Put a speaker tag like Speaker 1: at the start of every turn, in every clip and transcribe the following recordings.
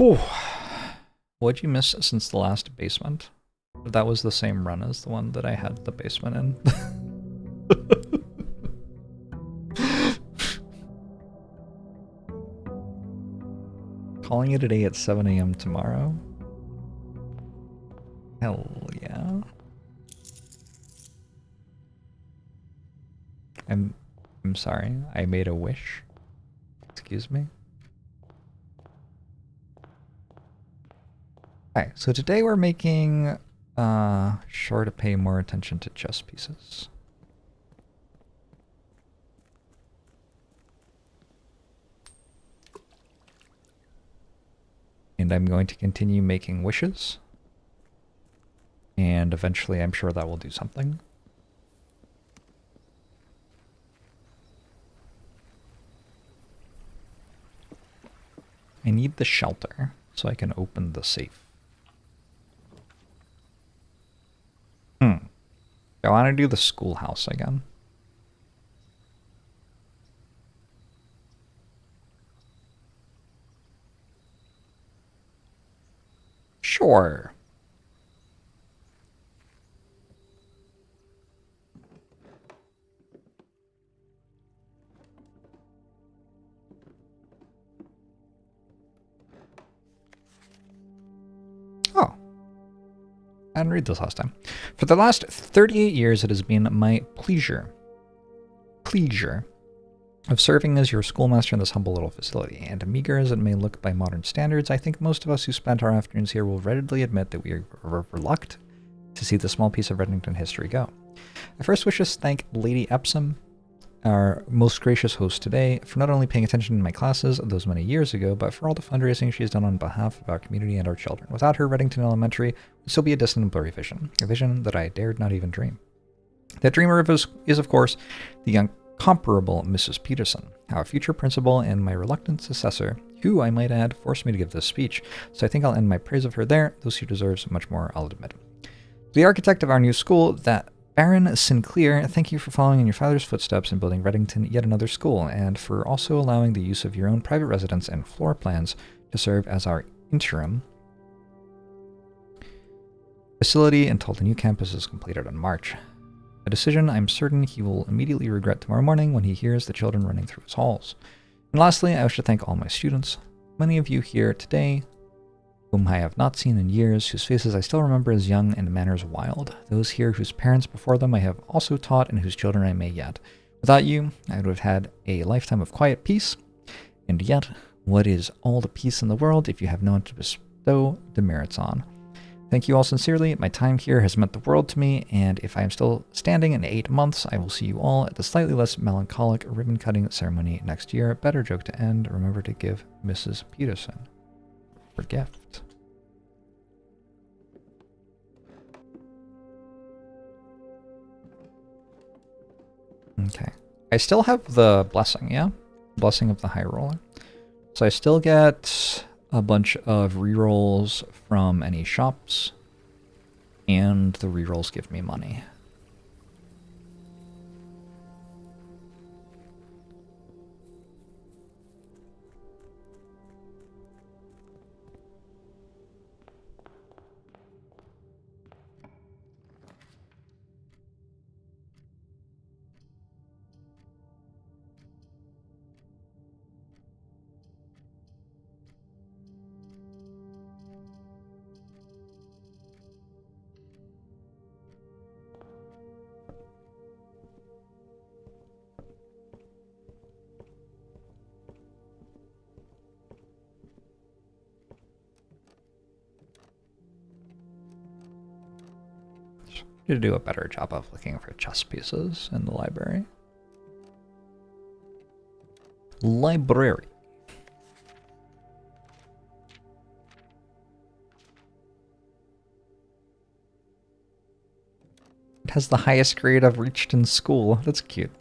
Speaker 1: Whew. What'd you miss since the last basement? That was the same run as the one that I had the basement in. Calling it a day at 7 a.m. tomorrow? Hell yeah. I'm sorry, I made a wish. Excuse me? Alright, so today we're making sure to pay more attention to chess pieces. And I'm going to continue making wishes. And eventually I'm sure that will do something. I need the shelter so I can open the safe. I want to do the schoolhouse again. Sure. Oh. I didn't read this last time. For the last 38 years, it has been my pleasure of serving as your schoolmaster in this humble little facility, and meager as it may look by modern standards, I think most of us who spent our afternoons here will readily admit that we are reluctant to see the small piece of Reddington history go. I first wish to thank Lady Epsom, our most gracious host today, for not only paying attention in my classes those many years ago, but for all the fundraising she has done on behalf of our community and our children. Without her, Reddington Elementary would still be a distant and blurry vision, a vision that I dared not even dream. That dreamer is, of course, the incomparable Mrs. Peterson, our future principal and my reluctant successor, who, I might add, forced me to give this speech, so I think I'll end my praise of her there, though she deserves much more, I'll admit. The architect of our new school, that Baron Sinclair, thank you for following in your father's footsteps and building Reddington yet another school, and for also allowing the use of your own private residence and floor plans to serve as our interim facility until the new campus is completed in March. A decision I'm certain he will immediately regret tomorrow morning when he hears the children running through his halls. And lastly, I wish to thank all my students, many of you here today, whom I have not seen in years, whose faces I still remember as young and manners wild, those here whose parents before them I have also taught and whose children I may yet. Without you, I would have had a lifetime of quiet peace, and yet, what is all the peace in the world if you have no one to bestow demerits on? Thank you all sincerely. My time here has meant the world to me, and if I am still standing in 8 months, I will see you all at the slightly less melancholic ribbon-cutting ceremony next year. Better joke to end. Remember to give Mrs. Peterson her gift. Okay. I still have the blessing, yeah? Blessing of the High Roller. So I still get a bunch of rerolls from any shops, and the rerolls give me money. To do a better job of looking for chess pieces in the library. Library. It has the highest grade I've reached in school. That's cute.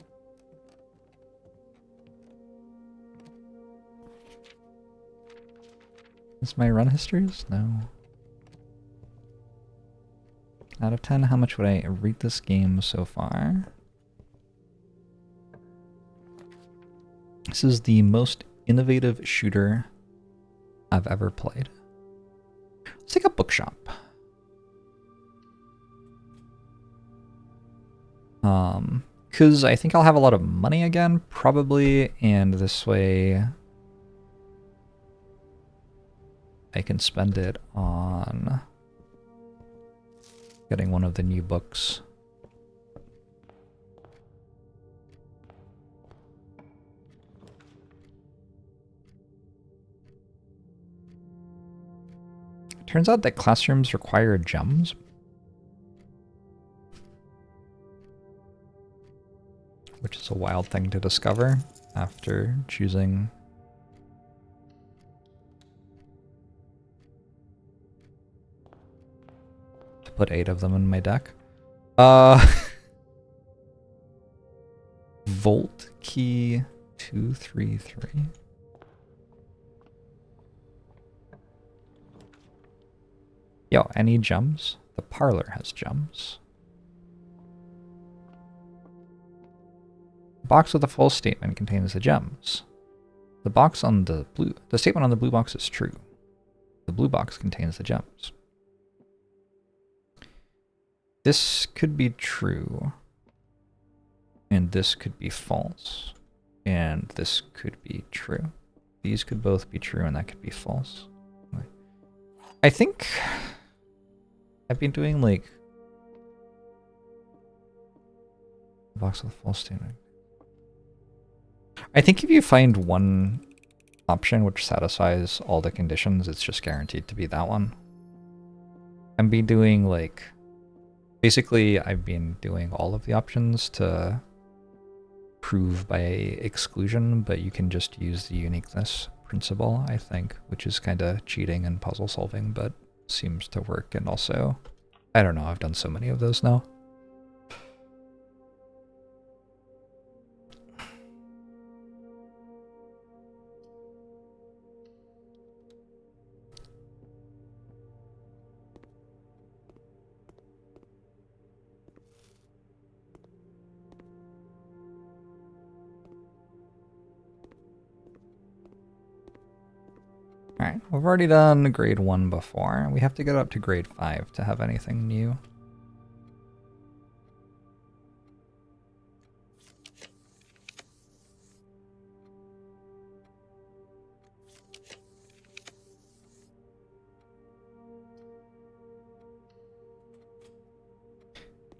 Speaker 1: Is my run histories? No. Out of 10, how much would I rate this game so far? This is the most innovative shooter I've ever played. Let's take a bookshop. Because I think I'll have a lot of money again, probably, and this way I can spend it on getting one of the new books. Turns out that classrooms require gems. Which is a wild thing to discover after choosing to put 8 of them in my deck. Volt key 233. Yo, any gems? The parlor has gems. The box with the full statement contains the gems. The statement on the blue box is true. The blue box contains the gems. This could be true. And this could be false. And this could be true. These could both be true and that could be false. I think I've been doing like box with false statement. I think if you find one option which satisfies all the conditions, it's just guaranteed to be that one. I've been doing like, basically I've been doing all of the options to prove by exclusion, but you can just use the uniqueness principle, I think, which is kind of cheating and puzzle solving, but seems to work. And also, I don't know, I've done so many of those now. Alright, we've already done grade 1 before. We have to get up to grade 5 to have anything new.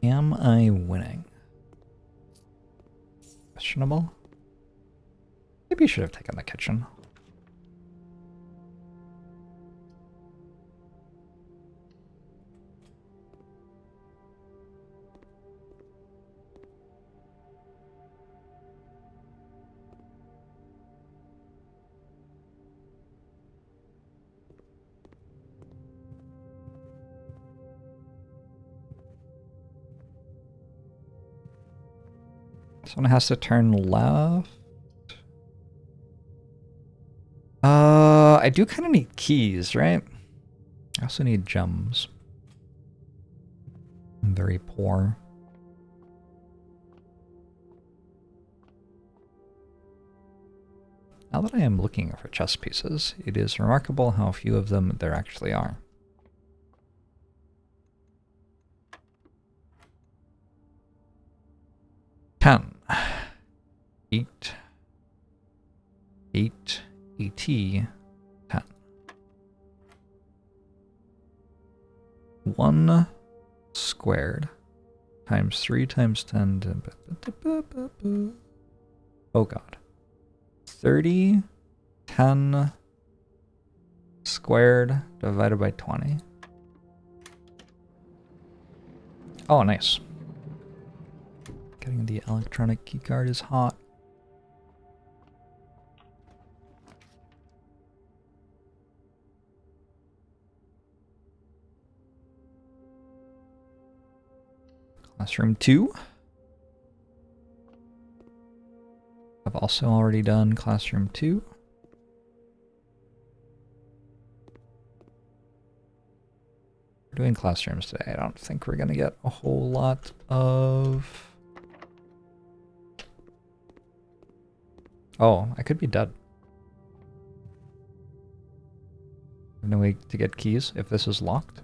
Speaker 1: Am I winning? Questionable. Maybe you should have taken the kitchen. This one has to turn left. I do kind of need keys, right? I also need gems. I'm very poor. Now that I am looking for chess pieces, it is remarkable how few of them there actually are. Ten. 8. 8. 10. 1 squared times 3 times 10. Oh god. 30, 10 squared divided by 20. Oh, nice. Getting the electronic keycard is hot. Classroom 2. I've also already done classroom 2. We're doing classrooms today. I don't think we're gonna get a whole lot of... Oh, I could be dead. no way to get keys if this is locked.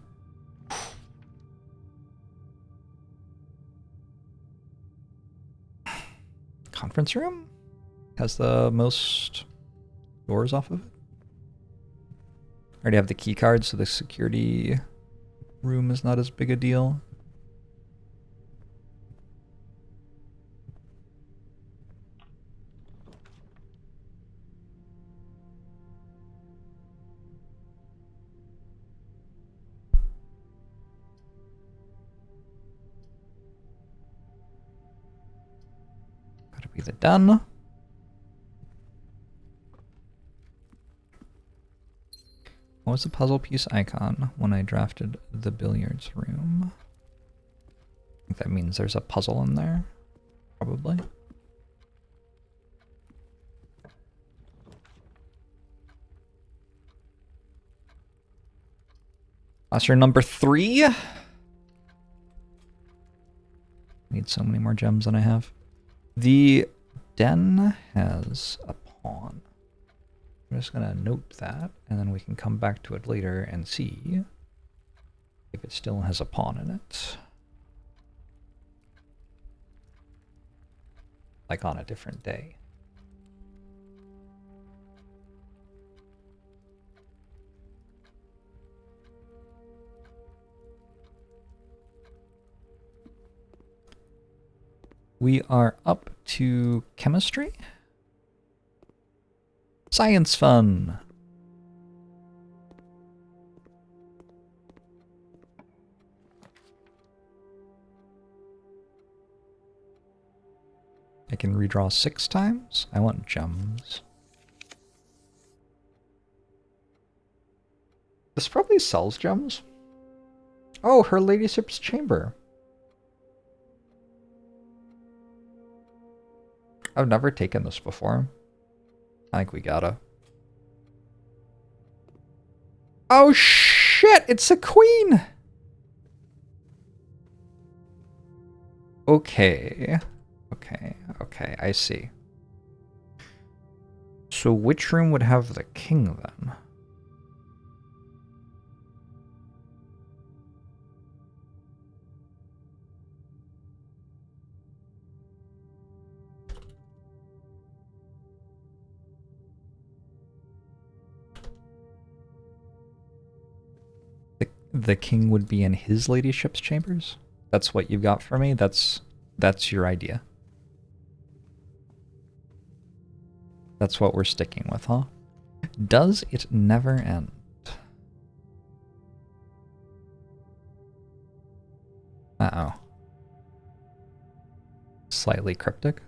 Speaker 1: Conference room? Has the most doors off of it. I already have the key card, so the security room is not as big a deal. Gotta be the done. What was the puzzle piece icon when I drafted the billiards room? I think that means there's a puzzle in there, probably. That's your number 3. Need so many more gems than I have. The den has a pawn. I'm just gonna note that, and then we can come back to it later and see if it still has a pawn in it. Like on a different day. We are up to chemistry. Science fun. I can redraw 6 times. I want gems. This probably sells gems. Oh, her ladyship's chamber. I've never taken this before. I think we gotta. Oh shit, it's a queen! Okay. Okay, I see. So which room would have the king then? The king would be in his ladyship's chambers? That's what you've got for me? That's your idea. That's what we're sticking with, huh? Does it never end? Uh-oh. Slightly cryptic.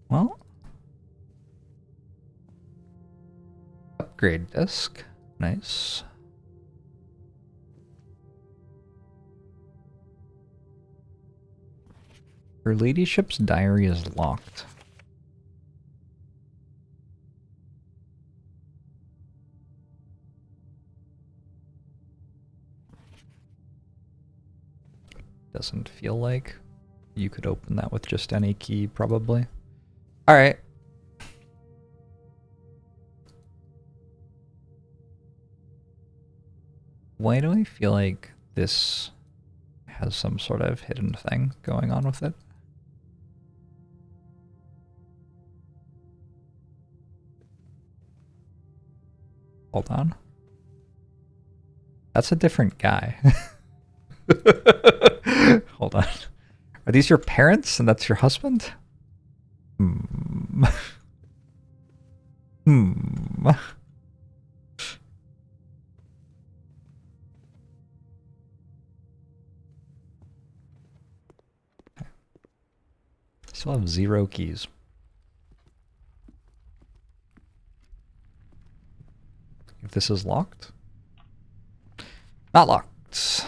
Speaker 1: Well, upgrade disk, nice. Her ladyship's diary is locked. Doesn't feel like you could open that with just any key, probably. All right. Why do I feel like this has some sort of hidden thing going on with it? Hold on. That's a different guy. Hold on. Are these your parents and that's your husband? Hmm. Still have 0 keys. If this is locked? Not locked.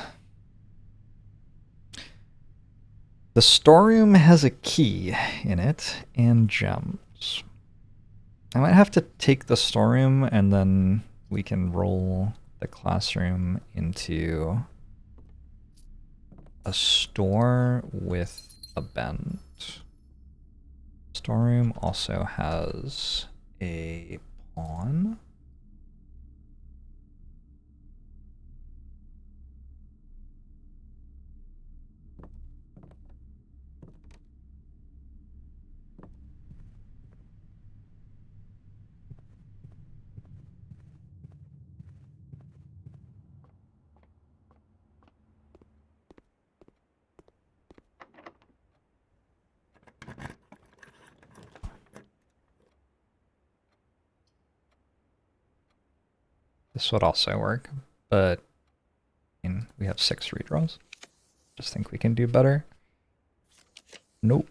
Speaker 1: The storeroom has a key in it and gems. I might have to take the storeroom and then we can roll the classroom into a store with a bend. Storeroom also has a pawn. This would also work, but I mean, we have 6 redraws. Just think we can do better. Nope.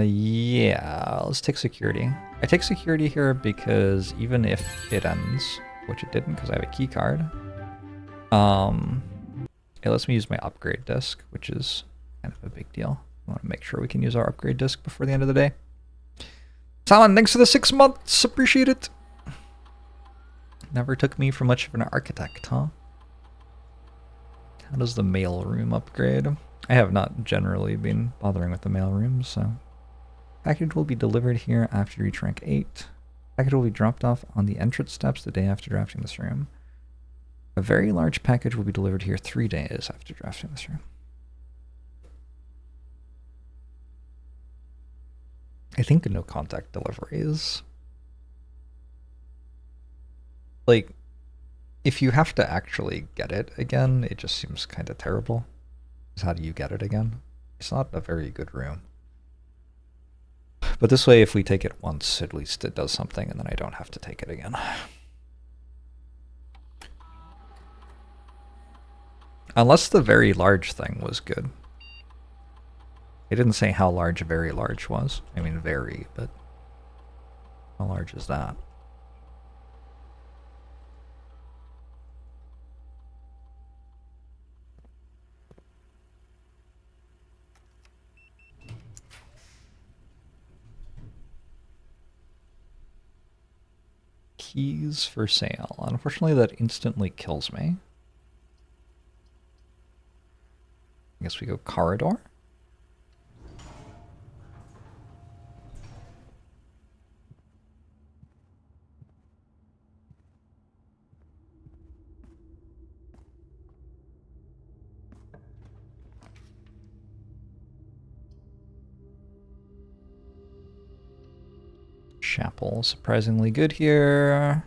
Speaker 1: Yeah, let's take security. I take security here because even if it ends, which it didn't because I have a key card, it lets me use my upgrade disc, which is kind of a big deal. I want to make sure we can use our upgrade disc before the end of the day. Salmon, thanks for the 6 months. Appreciate it. Never took me for much of an architect, huh? How does the mail room upgrade? I have not generally been bothering with the mail room, so. Package will be delivered here after you reach rank 8. Package will be dropped off on the entrance steps the day after drafting this room. A very large package will be delivered here 3 days after drafting this room. I think no contact deliveries. Like, if you have to actually get it again, it just seems kind of terrible. Because how do you get it again? It's not a very good room. But this way, if we take it once, at least it does something, and then I don't have to take it again. Unless the very large thing was good. It didn't say how large very large was. I mean, very, but how large is that? Keys for sale. Unfortunately, that instantly kills me. I guess we go corridor. Chapel, surprisingly good here.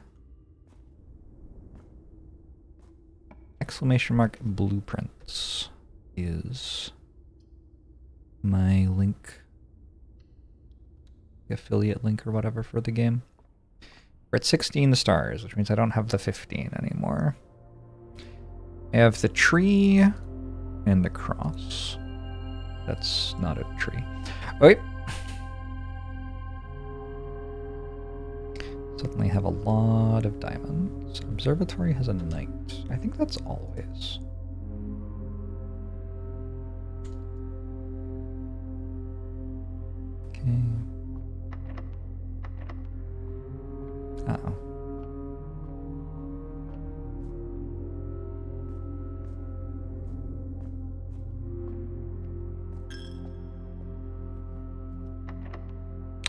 Speaker 1: Exclamation mark blueprints is my link, affiliate link or whatever for the game. We're at 16 stars, which means I don't have the 15 anymore. I have the tree and the cross. That's not a tree. Oh, wait. Suddenly have a lot of diamonds. Observatory has a knight. I think that's always. Okay. Uh-oh.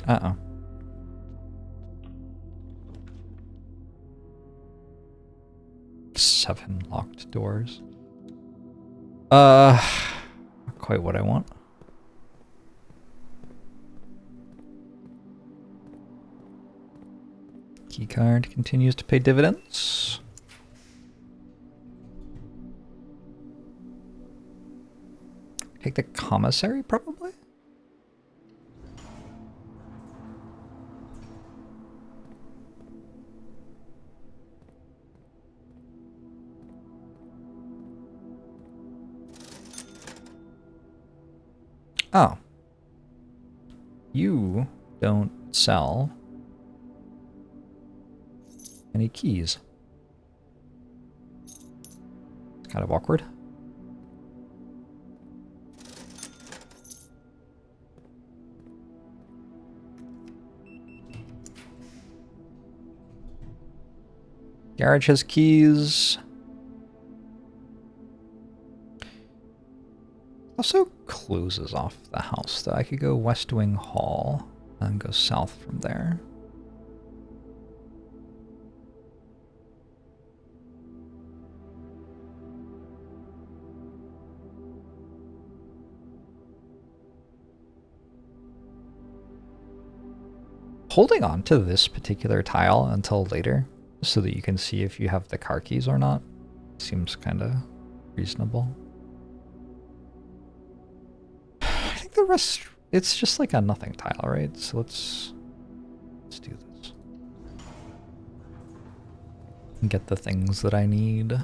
Speaker 1: Uh-oh. Seven locked doors. Not quite what I want. Keycard continues to pay dividends. Take the commissary, probably? Oh. You don't sell any keys. It's kind of awkward. Garage has keys. Also closes off the house, though. I could go West Wing Hall and go south from there. Holding on to this particular tile until later, so that you can see if you have the car keys or not, seems kind of reasonable. I think the rest, it's just like a nothing tile, right? So let's do this. And get the things that I need.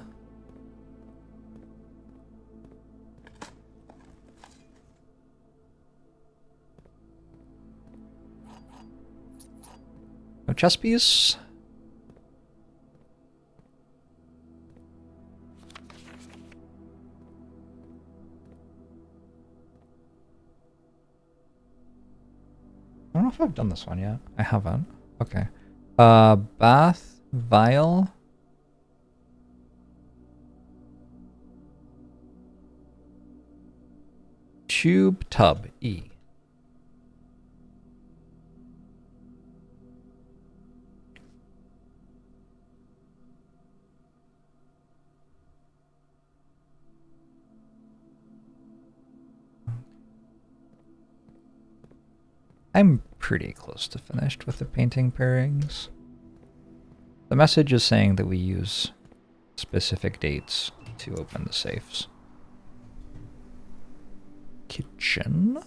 Speaker 1: No chess piece. I don't know if I've done this one yet. I haven't. Okay. Bath, vial. Tube, tub, E. I'm pretty close to finished with the painting pairings. The message is saying that we use specific dates to open the safes. Kitchen.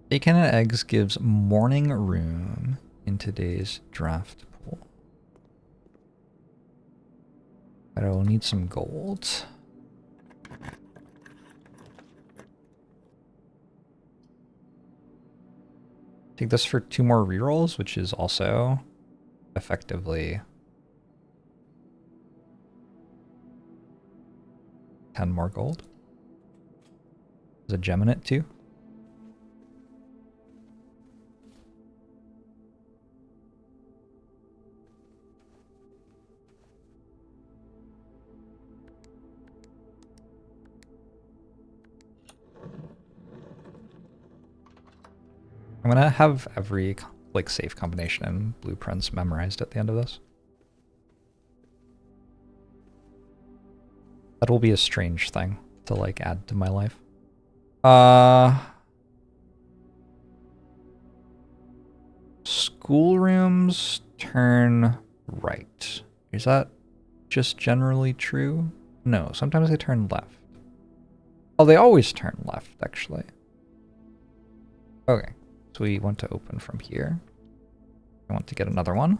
Speaker 1: Bacon and eggs gives morning room in today's draft pool. But I will need some gold. Take this for 2 more rerolls, which is also effectively 10 more gold. There's a gem in it too. I'm gonna have every like safe combination and blueprints memorized at the end of this. That will be a strange thing to like add to my life. Schoolrooms turn right. Is that just generally true? No, sometimes they turn left. Oh, they always turn left, actually. Okay, so we want to open from here. I want to get another one.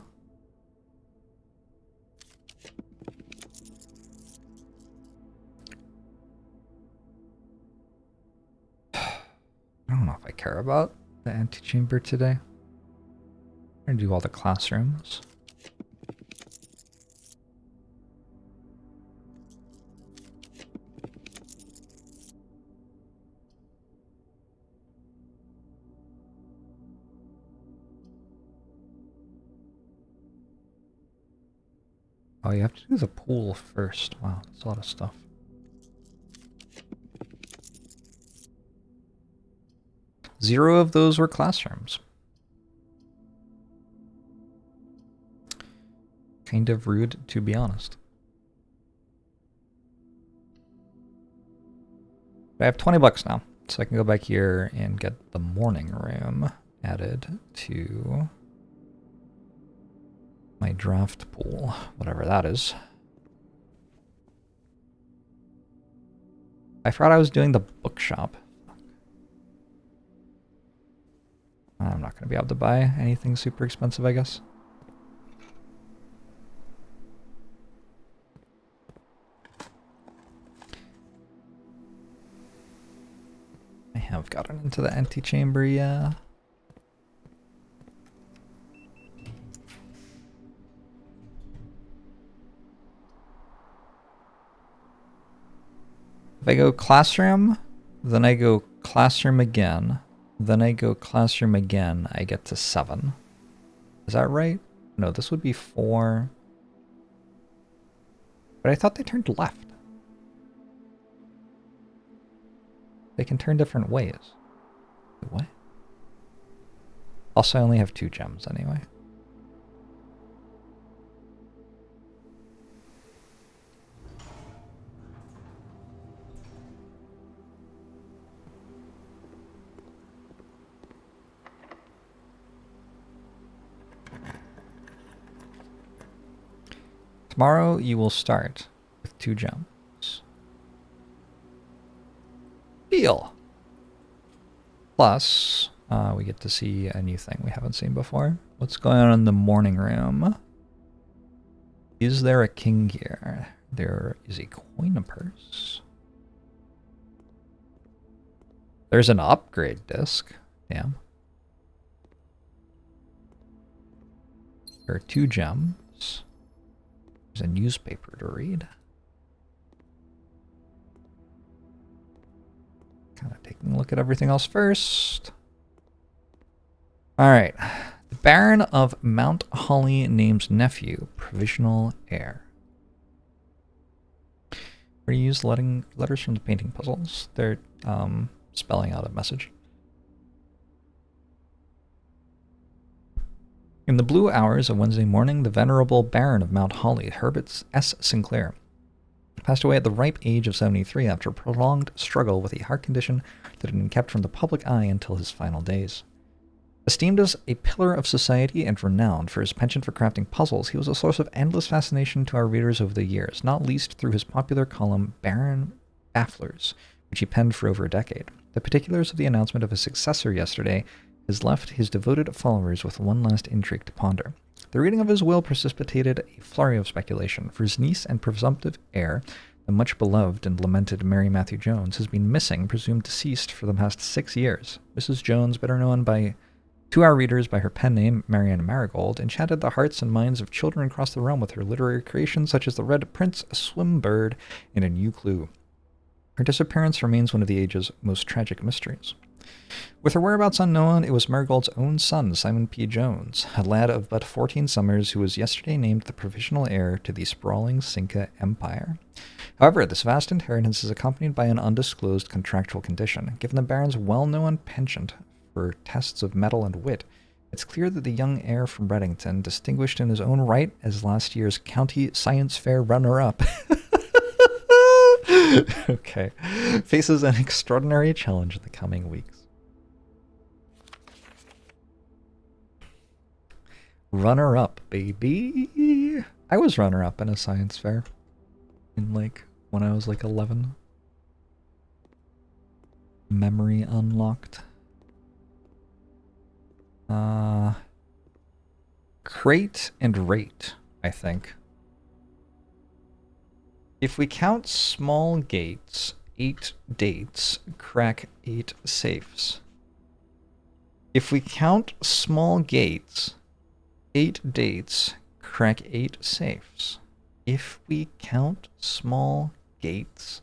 Speaker 1: I don't know if I care about the antechamber today. I'm gonna do all the classrooms. Oh, you have to do the pool first. Wow, that's a lot of stuff. Zero of those were classrooms. Kind of rude, to be honest. I have 20 bucks now, so I can go back here and get the morning room added to my draft pool, whatever that is. I forgot I was doing the bookshop. I'm not going to be able to buy anything super expensive, I guess. I have gotten into the antechamber, yeah. If I go classroom, then I go classroom again, then I go classroom again, I get to 7. Is that right? No, this would be 4. But I thought they turned left. They can turn different ways. What? Also, I only have 2 gems anyway. Tomorrow you will start with 2 gems. Deal! Plus, we get to see a new thing we haven't seen before. What's going on in the morning room? Is there a king here? There is a coin purse. There's an upgrade disc. Damn. There are 2 gems. There's a newspaper to read. Kind of taking a look at everything else first. Alright. The Baron of Mount Holly names nephew provisional heir. We're going to use letters from the painting puzzles. They're spelling out a message. In the blue hours of Wednesday morning, the venerable Baron of Mount Holly, Herbert S. Sinclair, passed away at the ripe age of 73 after a prolonged struggle with a heart condition that had been kept from the public eye until his final days. Esteemed as a pillar of society and renowned for his penchant for crafting puzzles, he was a source of endless fascination to our readers over the years, not least through his popular column Baron Bafflers, which he penned for over a decade. The particulars of the announcement of his successor yesterday has left his devoted followers with one last intrigue to ponder. The reading of his will precipitated a flurry of speculation, for his niece and presumptive heir, the much beloved and lamented Mary Matthew Jones, has been missing, presumed deceased, for the past 6 years. Mrs. Jones, better known to our readers by her pen name, Marianne Marigold, enchanted the hearts and minds of children across the realm with her literary creations such as The Red Prince, A Swimbird, and A New Clue. Her disappearance remains one of the age's most tragic mysteries. With her whereabouts unknown, it was Marigold's own son, Simon P. Jones, a lad of but 14 summers who was yesterday named the provisional heir to the sprawling Cinca Empire. However, this vast inheritance is accompanied by an undisclosed contractual condition. Given the Baron's well-known penchant for tests of mettle and wit, it's clear that the young heir from Reddington, distinguished in his own right as last year's County Science Fair runner-up, okay, faces an extraordinary challenge in the coming weeks. Runner-up, baby. I was runner-up in a science fair in when I was 11. Memory unlocked. Crate and rate, I think. If we count small gates, 8 dates, crack 8 safes. If we count small gates, 8 dates, crack 8 safes. If we count small gates,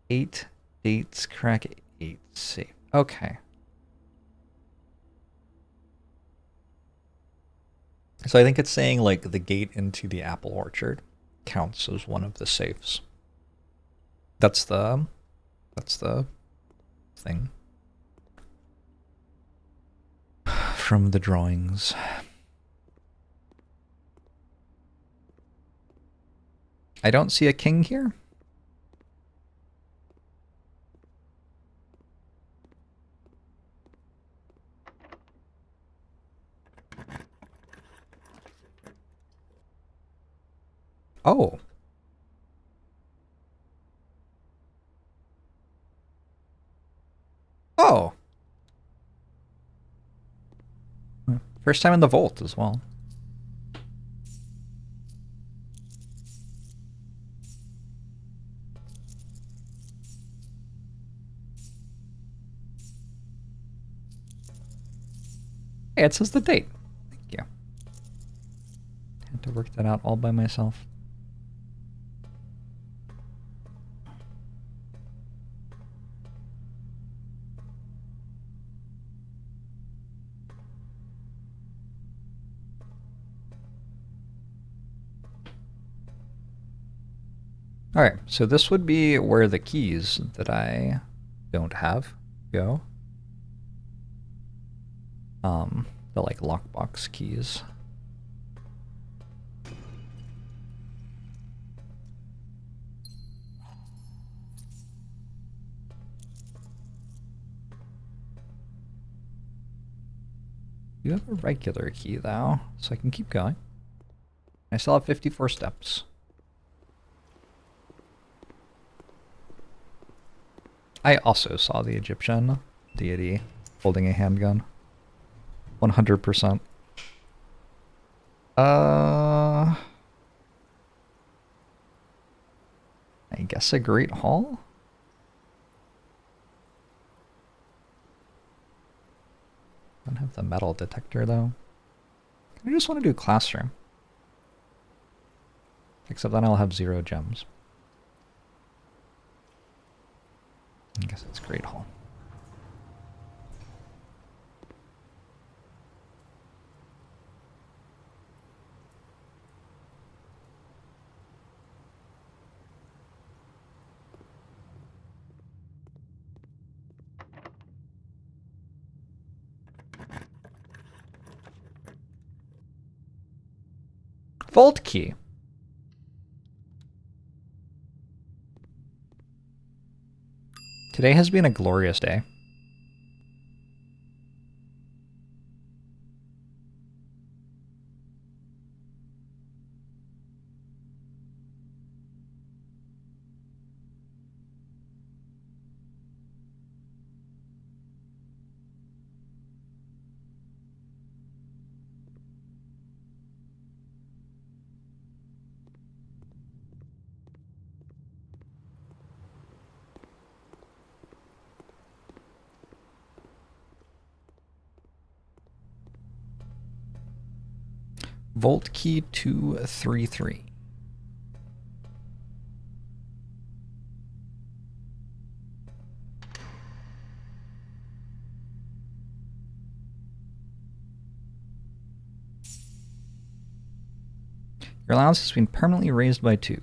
Speaker 1: 8 dates, crack 8 safes. Okay. So I think it's saying the gate into the apple orchard counts as one of the safes. That's the thing from the drawings. I don't see a king here. Oh. Oh. First time in the vault as well. Hey, it says the date. Thank you. Had to work that out all by myself. Alright, so this would be where the keys that I don't have go. The like lockbox keys. You have a regular key though, so I can keep going. I still have 54 steps. I also saw the Egyptian deity holding a handgun. 100%. I guess a Great Hall? I don't have the metal detector though. I just want to do classroom. Except then I'll have 0 gems. I guess it's Great Hall. Vault key. Today has been a glorious day. Vault key 233. Your allowance has been permanently raised by 2.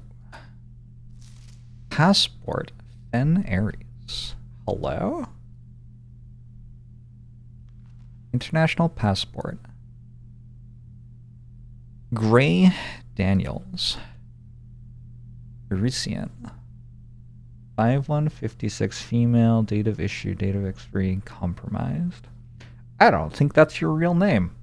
Speaker 1: Passport, Fen Aries. Hello? International passport. Gray Daniels. Parisian. 5156 female, date of issue, date of expiry, compromised. I don't think that's your real name.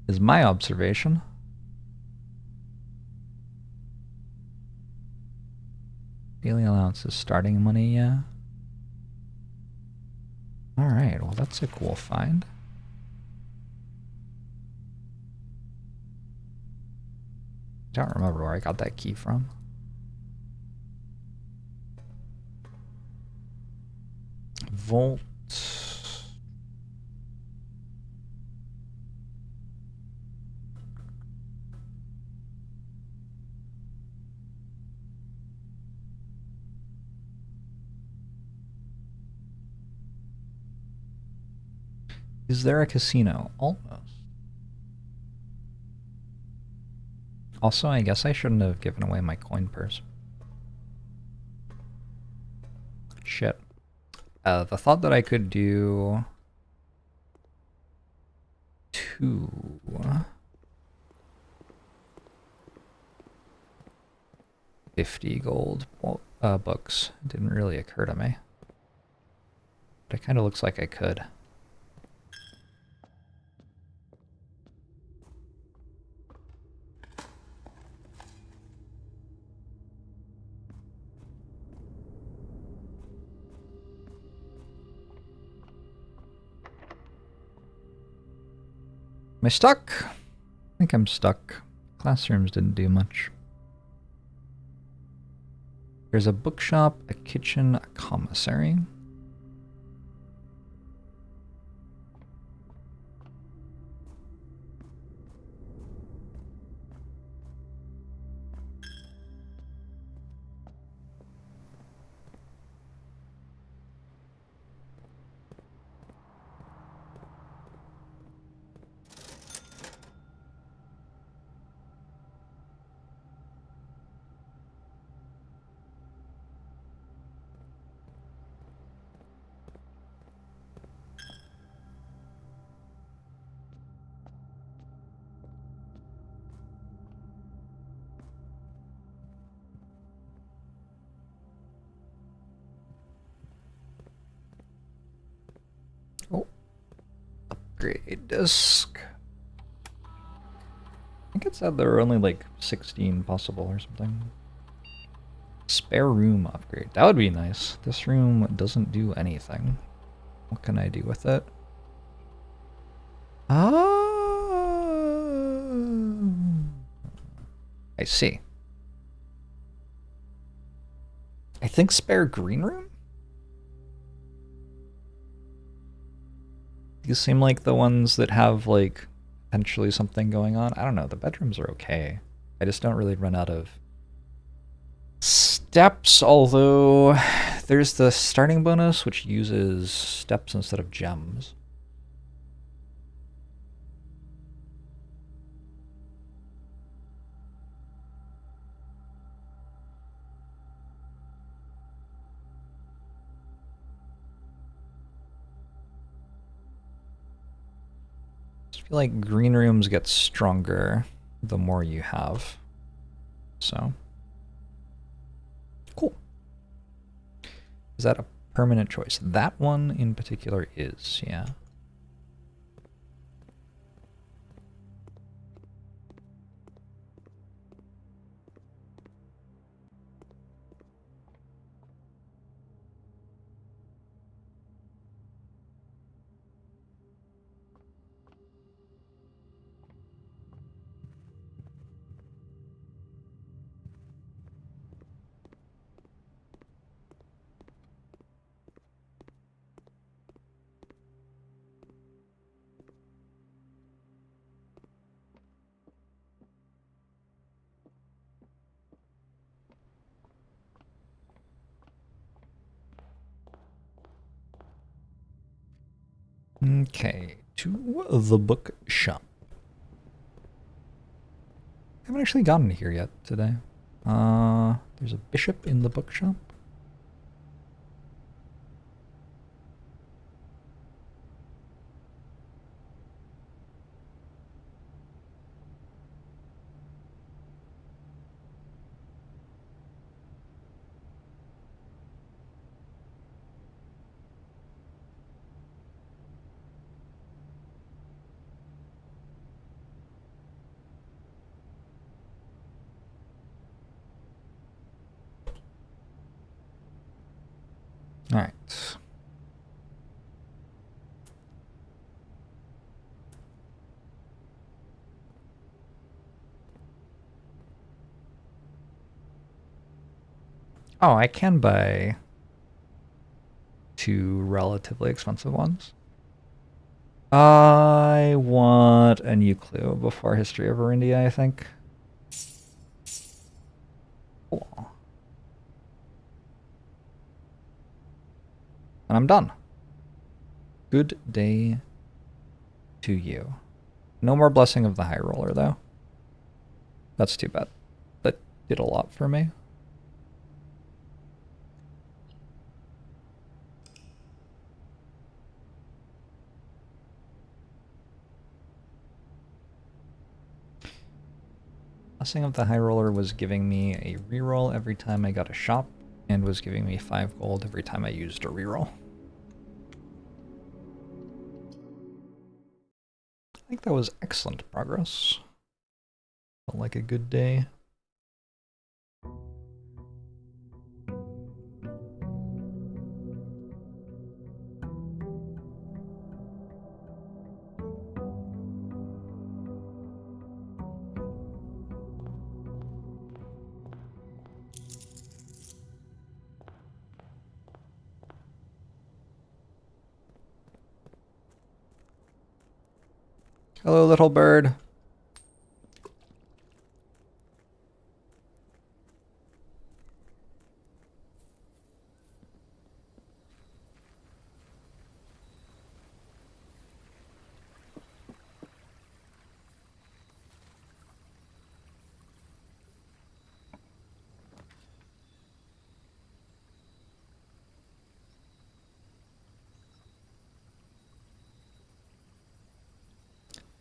Speaker 1: Is my observation. Daily allowance is starting money, yeah. Alright, well that's a cool find. I don't remember where I got that key from. Volt. Is there a casino? Almost. Also, I guess I shouldn't have given away my coin purse. Shit. The thought that I could do 2 50 gold books didn't really occur to me. But it kind of looks like I could. Am I stuck? I think I'm stuck. Classrooms didn't do much. There's a bookshop, a kitchen, a commissary. upgrade disc. I think it said there were only like 16 possible or something. Spare room upgrade. That would be nice. This room doesn't do anything. What can I do with it? I see. I think spare green room? These seem like the ones that have like potentially something going on. I don't know, the bedrooms are okay. I just don't really run out of steps, although there's the starting bonus which uses steps instead of gems. I feel like green rooms get stronger the more you have. So, cool. Is that a permanent choice? That one in particular is, yeah. Okay, to the bookshop. I haven't actually gotten here yet today. There's a bishop in the bookshop. All right. Oh, I can buy two relatively expensive ones. I want a new clue before History of India, I think. Cool. And I'm done. Good day to you. No more Blessing of the High Roller, though. That's too bad. That did a lot for me. Blessing of the High Roller was giving me a reroll every time I got a shop, and was giving me 5 gold every time I used a reroll. I think that was excellent progress. Felt like a good day. Hello, little bird.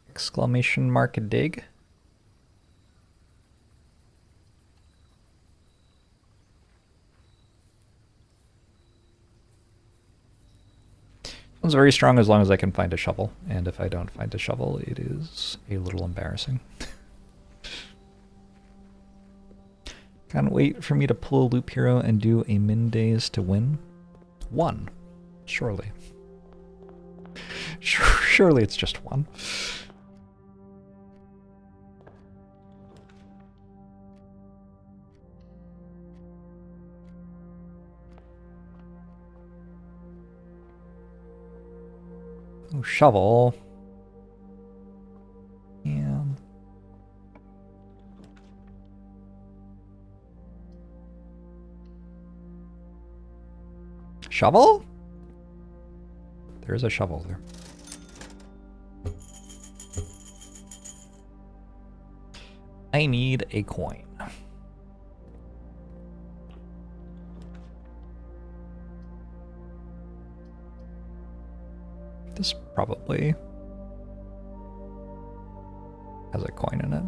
Speaker 1: Exclamation mark dig. One's very strong as long as I can find a shovel, and if I don't find a shovel, it is a little embarrassing. Can't wait for me to pull a loop hero and do a min days to win. 1. Surely. Surely it's just 1. Oh, shovel. Yeah. Shovel? There is a shovel there. I need a coin. This probably has a coin in it.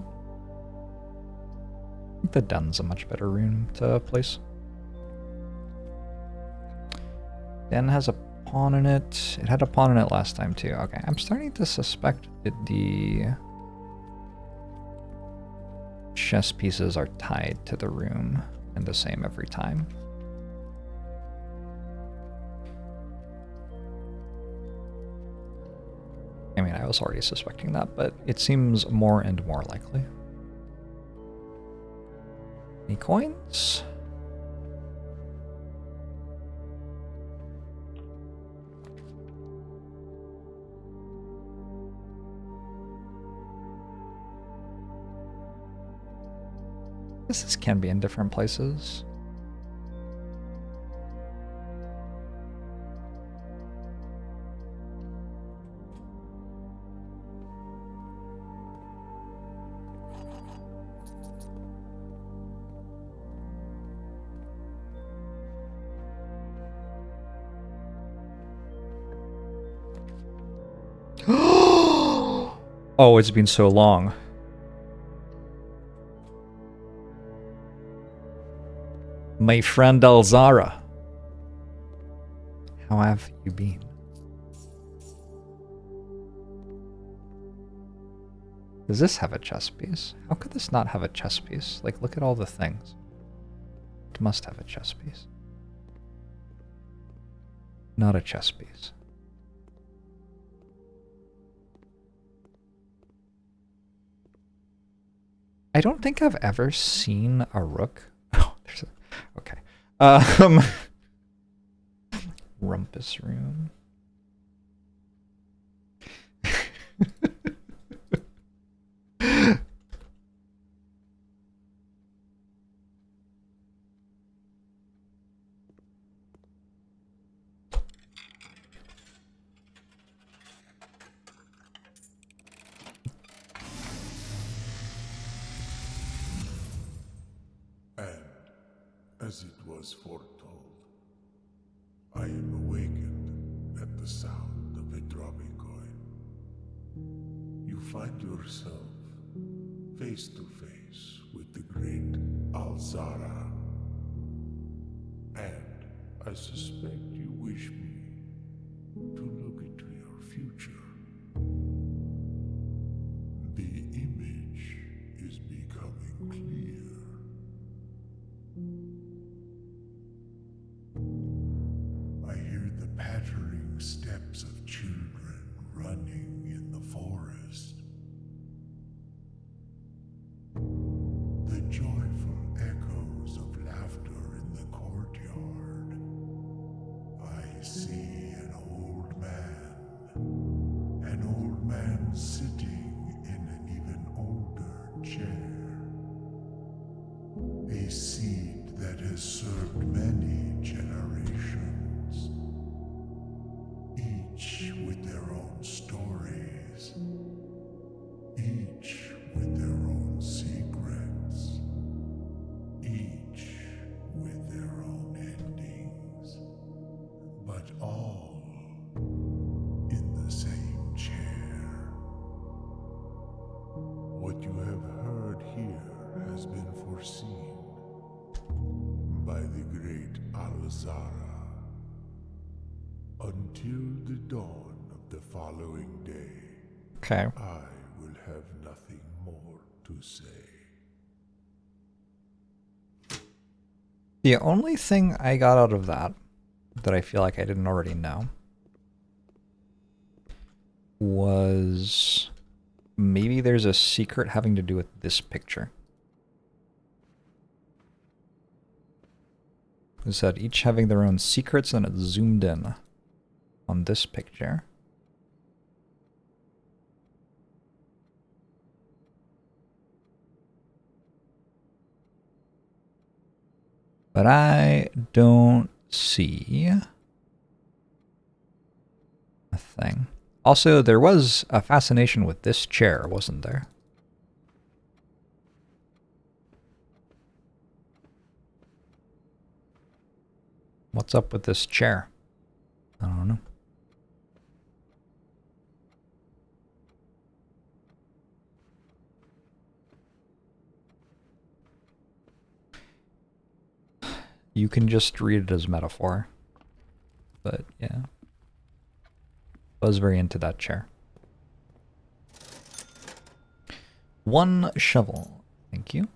Speaker 1: I think the Den's a much better rune to place. Den has a pawn in it. It had a pawn in it last time too. Okay, I'm starting to suspect that the chess pieces are tied to the rune and the same every time. I mean, I was already suspecting that, but it seems more and more likely. Any coins? This can be in different places. Oh, it's been so long. My friend Alzara. How have you been? Does this have a chess piece? How could this not have a chess piece? Like, look at all the things. It must have a chess piece. Not a chess piece. I don't think I've ever seen a rook. Oh, there's a... Okay. Rumpus room.
Speaker 2: As it was foretold, I am awakened at the sound of a dropping coin. You find yourself face to face with the great Alzara. And I suspect you wish me to look into your future. The image is becoming clear. I hear the pattering steps of children running in the forest. The joyful echoes of laughter in the courtyard. I see an old man sitting in an even older chair. A seed that has served many generations, each with their own stories, each with their own secrets, each with their own endings, but all in the same chair. What you have heard here has been foreseen by the great Alzara. Until the dawn of the following day,
Speaker 1: Okay.
Speaker 2: I will have nothing more to say.
Speaker 1: The only thing I got out of that I feel like I didn't already know was maybe there's a secret having to do with this picture. It said each having their own secrets, and it zoomed in on this picture. But I don't see a thing. Also, there was a fascination with this chair, wasn't there? What's up with this chair? I don't know. You can just read it as metaphor. But yeah. I was very into that chair. 1 shovel. Thank you.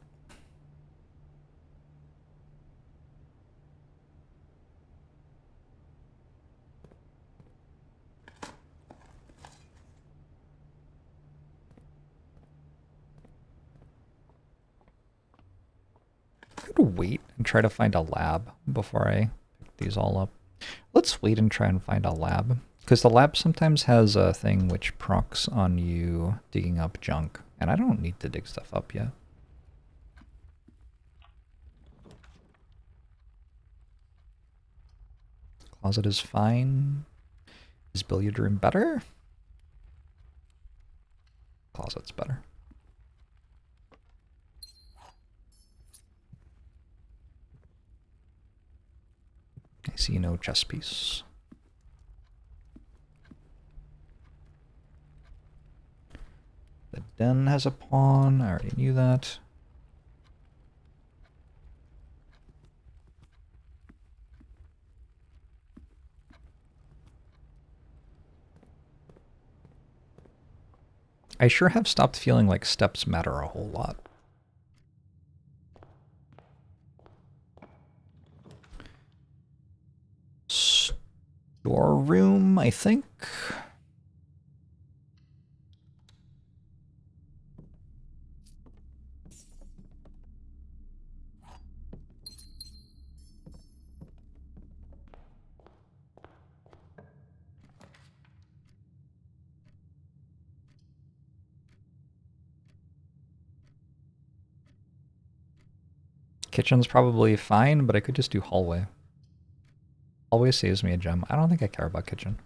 Speaker 1: I'm gonna wait and try to find a lab before I pick these all up. Let's wait and try and find a lab. Because the lab sometimes has a thing which procs on you digging up junk. And I don't need to dig stuff up yet. Closet is fine. Is billiard room better? Closet's better. I see no chess piece. The den has a pawn. I already knew that. I sure have stopped feeling like steps matter a whole lot. Storeroom, I think. Kitchen's probably fine, but I could just do hallway. Hallway saves me a gem. I don't think I care about kitchen.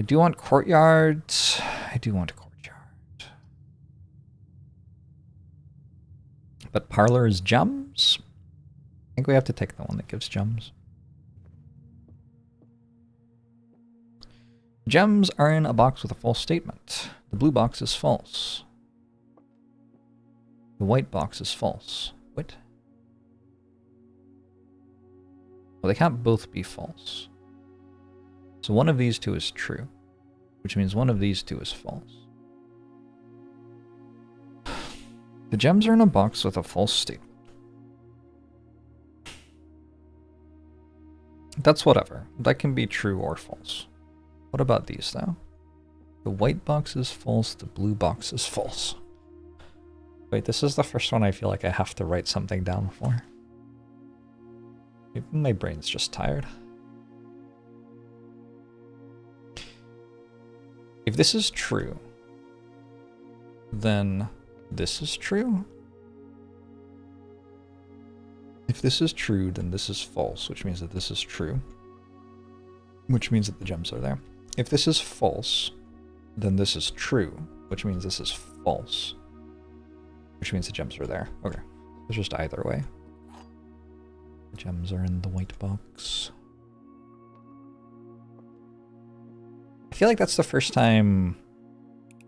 Speaker 1: I do want courtyard. I do want courtyard. But parlor is gems? I think we have to take the one that gives gems. Gems are in a box with a false statement. The blue box is false. The white box is false. What? Well, they can't both be false. So one of these two is true, which means one of these two is false. The gems are in a box with a false statement. That's whatever. That can be true or false. What about these, though? The white box is false, the blue box is false. Wait, this is the first one I feel like I have to write something down for. Maybe my brain's just tired. If this is true, then this is true. If this is true, then this is false, which means that this is true. Which means that the gems are there. If this is false, then this is true, which means this is false. Which means the gems are there. Okay. It's just either way. The gems are in the white box. I feel like that's the first time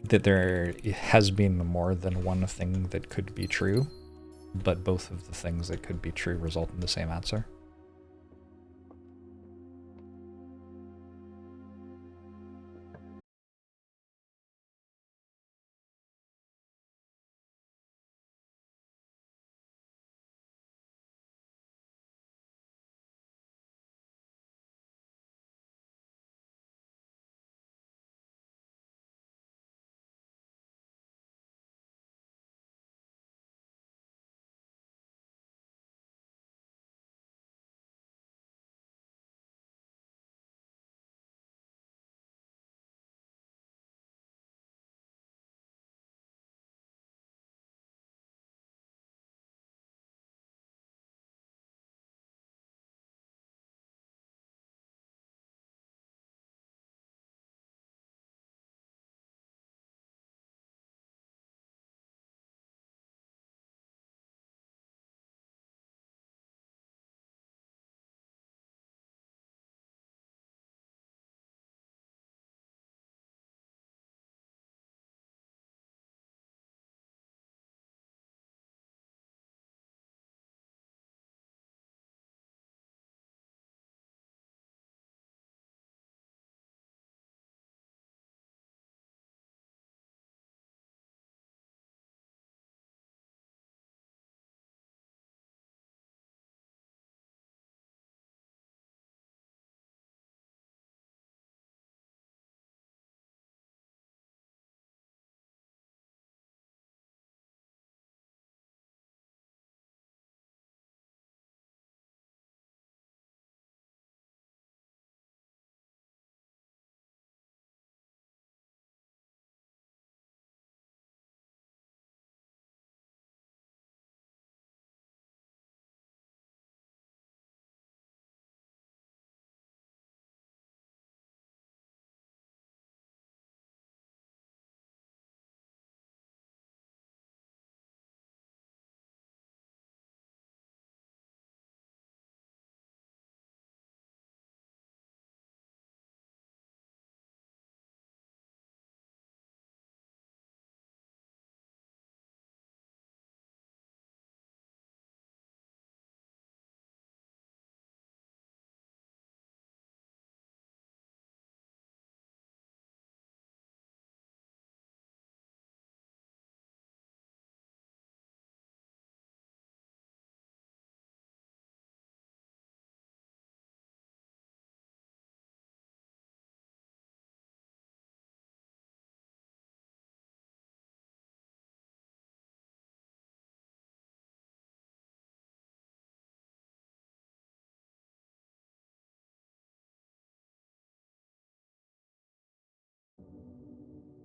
Speaker 1: that there has been more than one thing that could be true, but both of the things that could be true result in the same answer.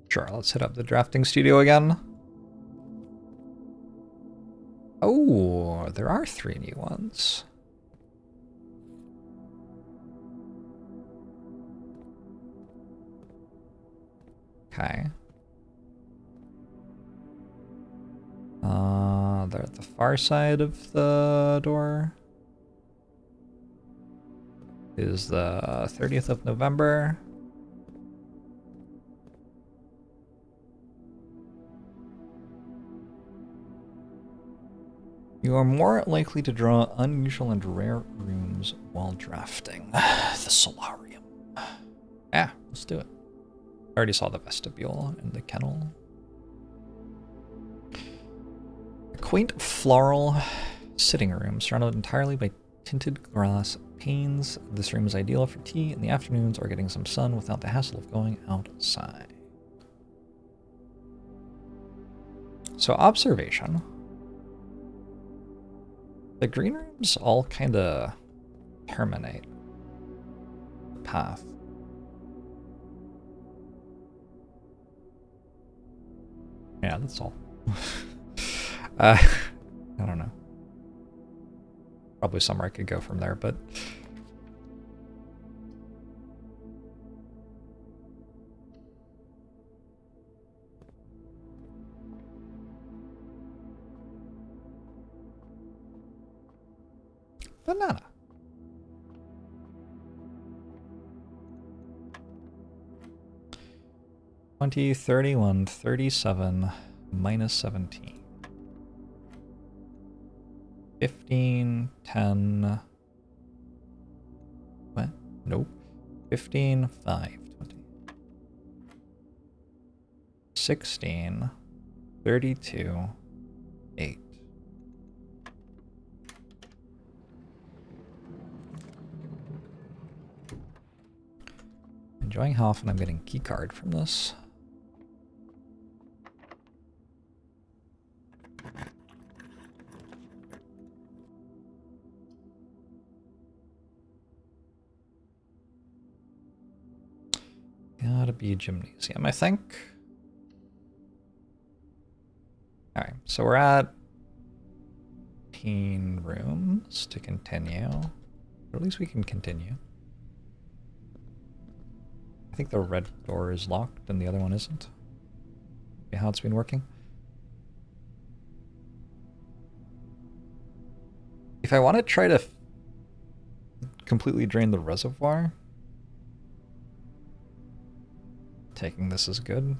Speaker 1: Sure, let's hit up the drafting studio again. Oh, there are 3 new ones. Okay. They're at the far side of the door. Is the 30th of November. You are more likely to draw unusual and rare rooms while drafting. The solarium. Yeah, let's do it. I already saw the vestibule and the kennel. A quaint floral sitting room surrounded entirely by tinted glass panes. This room is ideal for tea in the afternoons or getting some sun without the hassle of going outside. So observation. The green rooms all kind of terminate the path. Yeah, that's all. I don't know. Probably somewhere I could go from there, but... Banana. $20, $31, $37, minus 17. 15, 10. What? Nope. 15, 5, 20. 16, 32, 8. Enjoying how often I'm getting keycard from this. Gotta be a gymnasium, I think. Alright, so we're at 18 rooms to continue. Or at least we can continue. I think the red door is locked and the other one isn't. See how it's been working? If I want to try to completely drain the reservoir, taking this is good.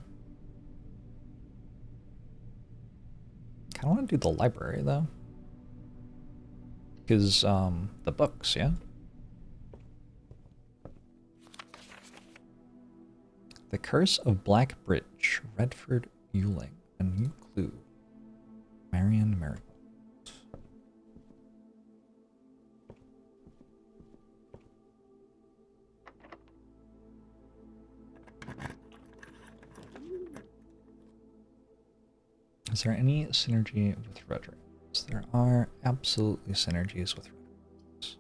Speaker 1: Kind of want to do the library though. Because, the books, yeah? The Curse of Black Bridge, Redford Ewing. A new clue. Marion Marigold. Is there any synergy with Red Rings? There are absolutely synergies with Red Rings.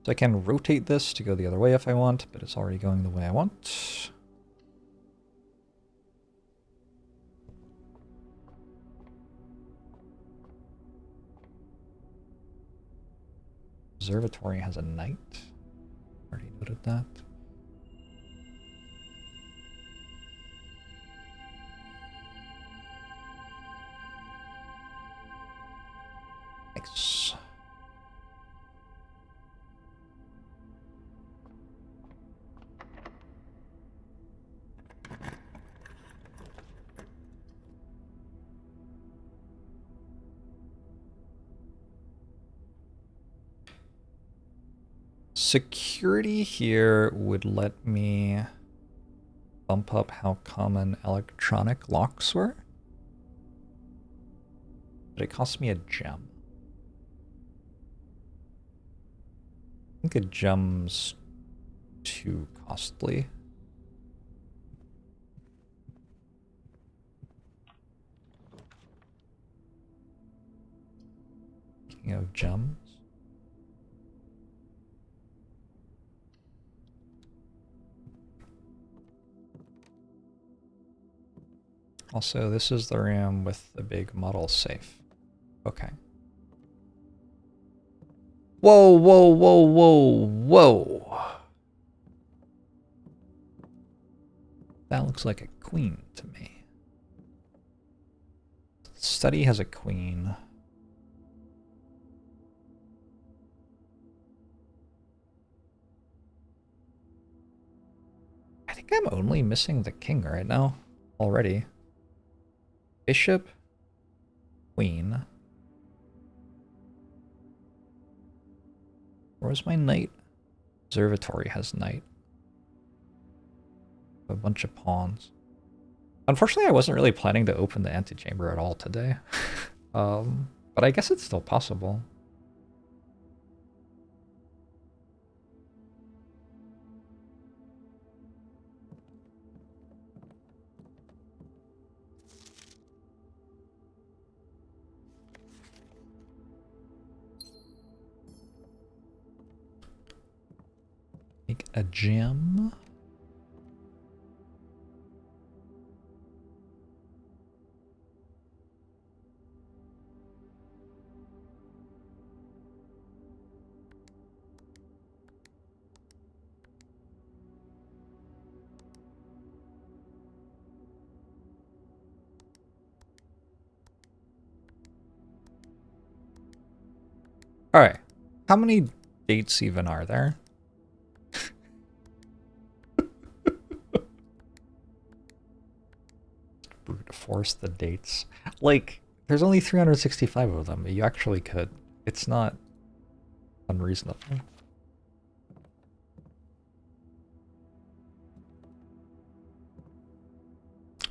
Speaker 1: So I can rotate this to go the other way if I want, but it's already going the way I want. Observatory has a knight. Already noted that. Nice. Security here would let me bump up how common electronic locks were. But it cost me a gem. I think a gem's too costly. Speaking of gems. Also, this is the room with the big model safe. Okay. Whoa, whoa, whoa, whoa, whoa. That looks like a queen to me. Study has a queen. I think I'm only missing the king right now already. Bishop, queen. Where's my knight? Observatory has knight. A bunch of pawns. Unfortunately, I wasn't really planning to open the antechamber at all today. But I guess it's still possible. Make a gem. All right. How many dates even are there? Brute force the dates. Like, There's only 365 of them. You actually could. It's not unreasonable.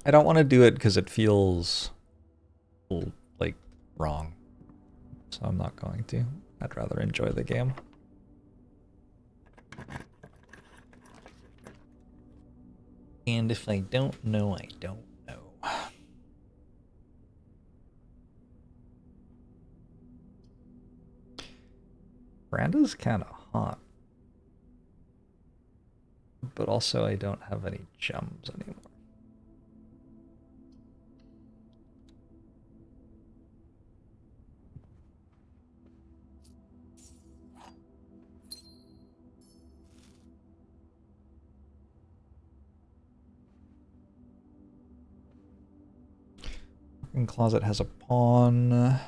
Speaker 1: I don't want to do it because it feels like wrong. So I'm not going to. I'd rather enjoy the game. And if I don't know, I don't know. Miranda's kind of hot. But also I don't have any gems anymore. Closet has a pawn.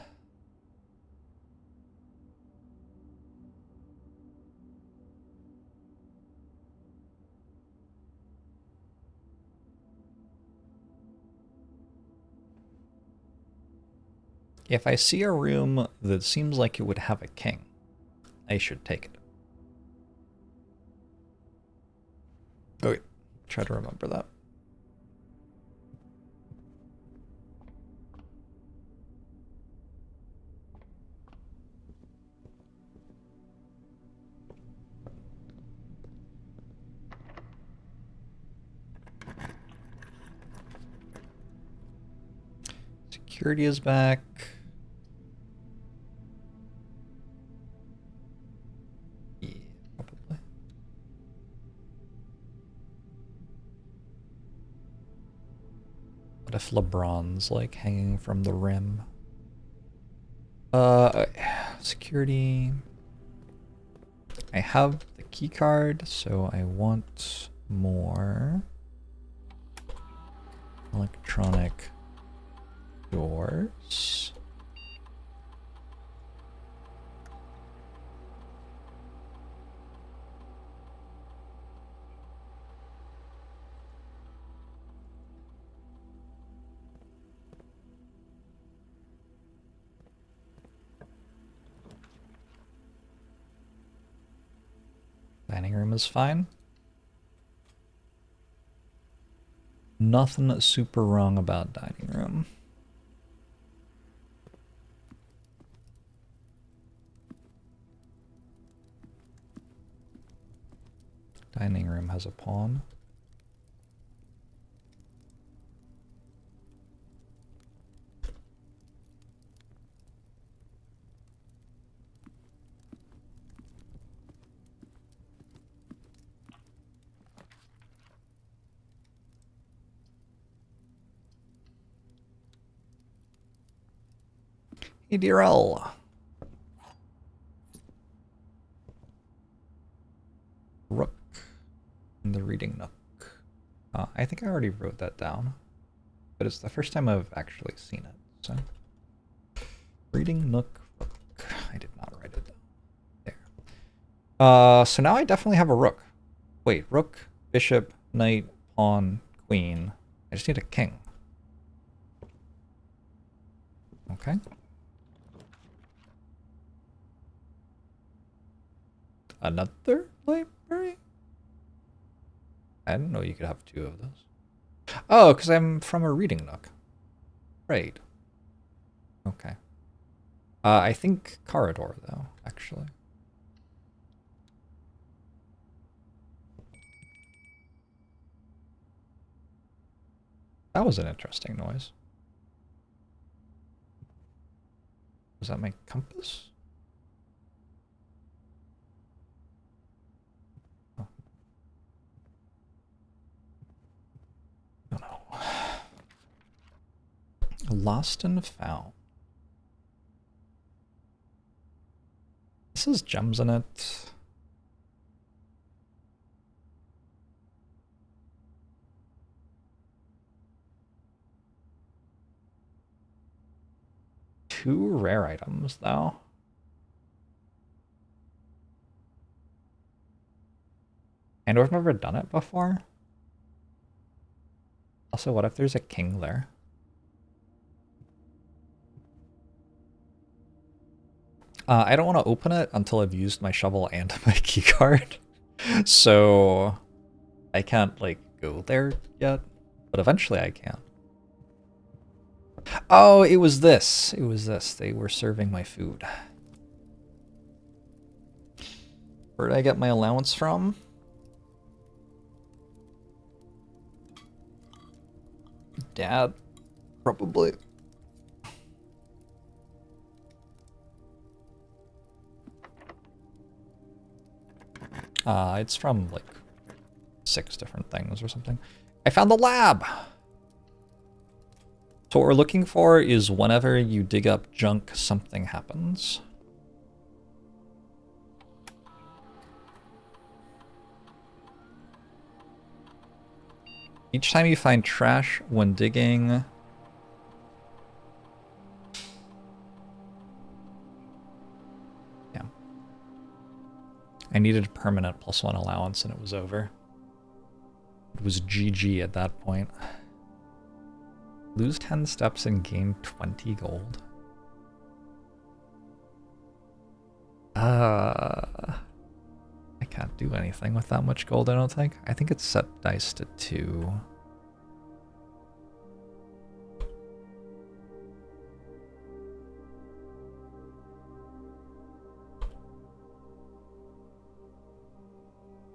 Speaker 1: If I see a room that seems like it would have a king, I should take it. Okay, try to remember that. Security is back. Yeah, probably. What if LeBron's like hanging from the rim? Security. I have the key card, so I want more electronic doors. Dining room is fine. Nothing super wrong about dining room. Dining room has a pawn. Hey, DRL. Rook in the reading nook. I think I already wrote that down, but it's the first time I've actually seen it. So, reading nook, rook. I did not write it down. There. So now I definitely have a rook. Wait, rook, bishop, knight, pawn, queen. I just need a king. Okay. Another library? I didn't know you could have two of those. Oh, because I'm from a reading nook. Right. Okay. I think corridor, though, actually. That was an interesting noise. Was that my compass? Oh. Oh no. Lost and found. This has gems in it. Two rare items, though. And I've never done it before. Also, what if there's a king there? I don't want to open it until I've used my shovel and my keycard. So I can't, like, go there yet. But eventually I can. Oh, it was this. It was this. They were serving my food. Where did I get my allowance from? Dad, probably. It's from, like, 6 different things or something. I found the lab! So what we're looking for is whenever you dig up junk, something happens. Each time you find trash when digging... Yeah. I needed a permanent +1 allowance and it was over. It was GG at that point. Lose 10 steps and gain 20 gold. I can't do anything with that much gold, I don't think. I think it's set dice to 2.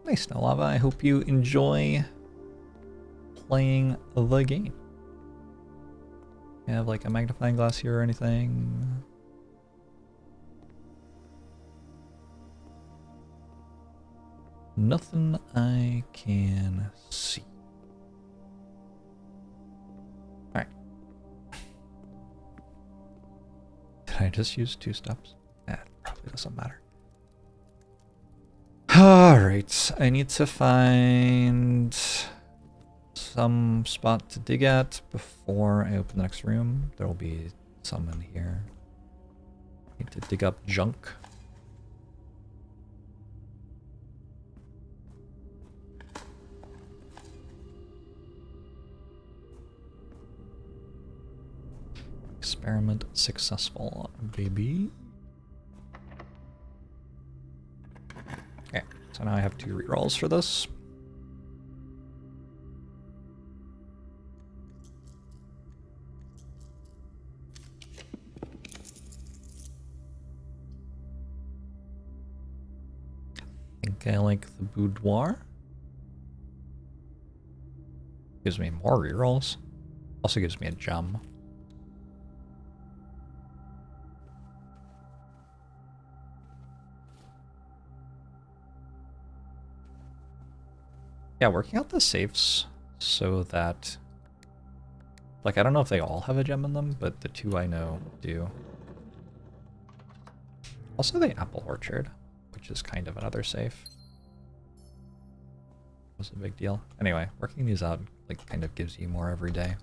Speaker 1: Nice, Nalava. I hope you enjoy playing the game. You have like a magnifying glass here or anything? Nothing I can see. Alright. Did I just use 2 steps? Eh, it probably doesn't matter. Alright, I need to find some spot to dig at before I open the next room. There will be some in here. I need to dig up junk. Experiment successful, baby. Okay, so now I have 2 rerolls for this. I think I like the boudoir. Gives me more rerolls. Also gives me a gem. Yeah, working out the safes so that, like, I don't know if they all have a gem in them, but the 2 I know do. Also the apple orchard, which is kind of another safe. Was a big deal. Anyway, working these out, like, kind of gives you more every day.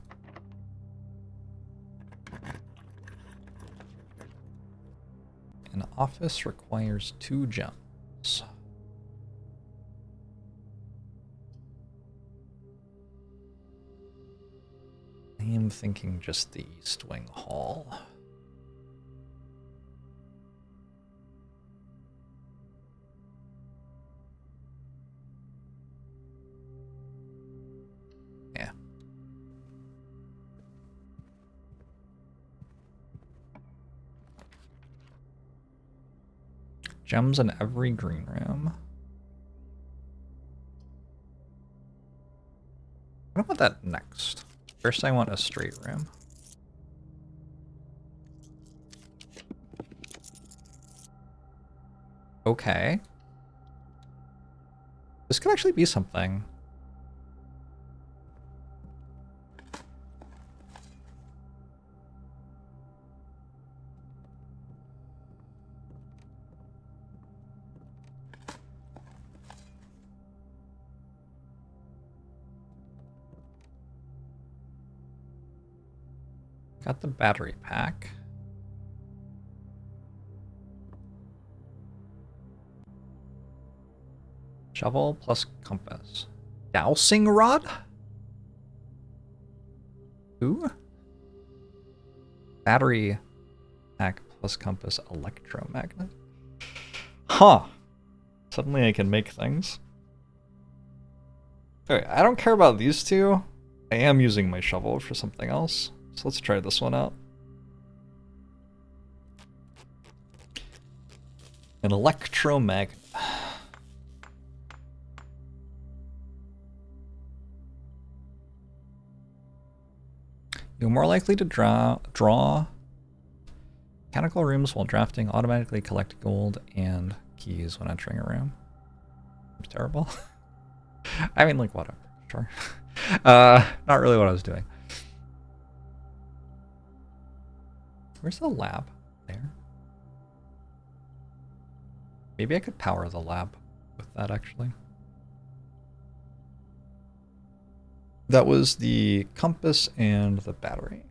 Speaker 1: An office requires 2 gems. I am thinking just the East Wing Hall. Yeah. Gems in every green room. I don't want that next. First I want a straight room. Okay. This could actually be something. Got the battery pack. Shovel plus compass. Dowsing rod? Ooh. Battery pack plus compass electromagnet. Huh. Suddenly I can make things. Okay, I don't care about these two. I am using my shovel for something else. So let's try this one out. An electromagnet. You're more likely to draw mechanical rooms while drafting, automatically collect gold and keys when entering a room. It's terrible. I mean, like, whatever. Sure. Not really what I was doing. Where's the lab? There. Maybe I could power the lab with that, actually. That was the compass and the battery.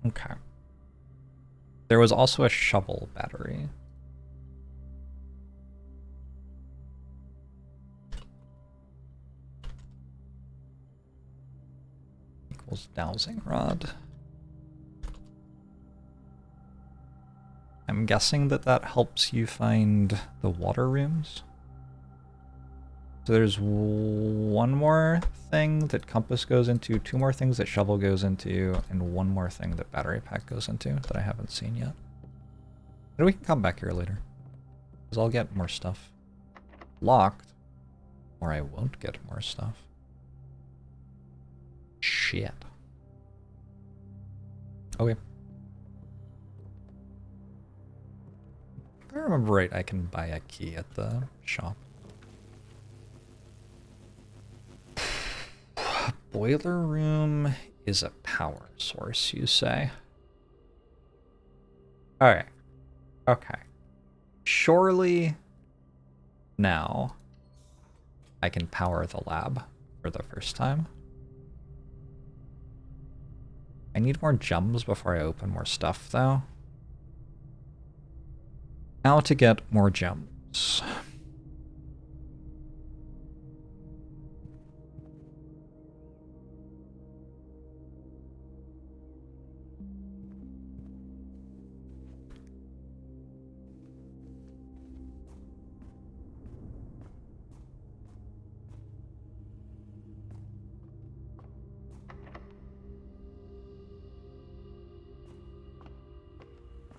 Speaker 1: Okay. There was also a shovel battery. Equals dowsing rod. I'm guessing that that helps you find the water rooms. So there's one more thing that compass goes into, two more things that shovel goes into, and one more thing that battery pack goes into that I haven't seen yet. But we can come back here later, because I'll get more stuff. Locked, or I won't get more stuff. Shit. Okay. If I remember right, I can buy a key at the shop. Boiler room is a power source, you say? Alright. Okay. Surely now I can power the lab for the first time. I need more gems before I open more stuff, though. How to get more gems.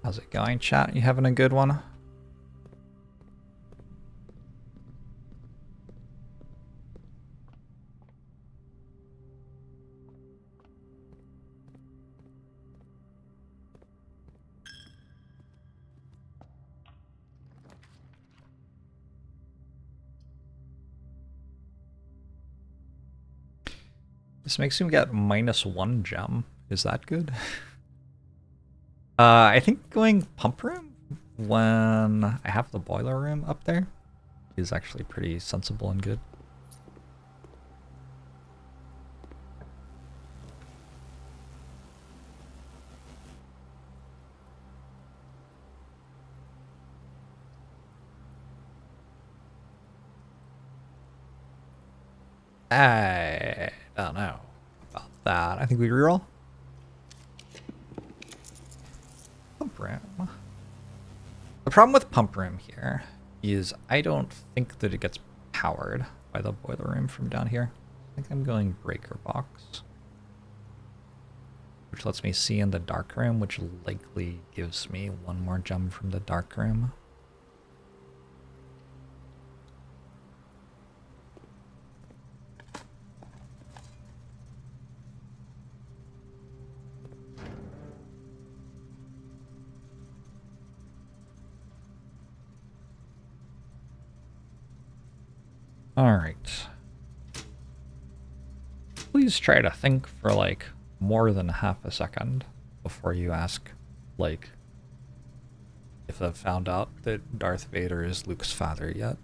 Speaker 1: How's it going, chat? You having a good one? This makes him get -1 gem. Is that good? I think going pump room when I have the boiler room up there is actually pretty sensible and good. I don't know about that. I think we reroll. Pump room. The problem with pump room here is I don't think that it gets powered by the boiler room from down here. I think I'm going breaker box, which lets me see in the dark room, which likely gives me one more gem from the dark room. All right. please try to think for like more than half a second before you ask, like, if I've found out that Darth Vader is Luke's father yet.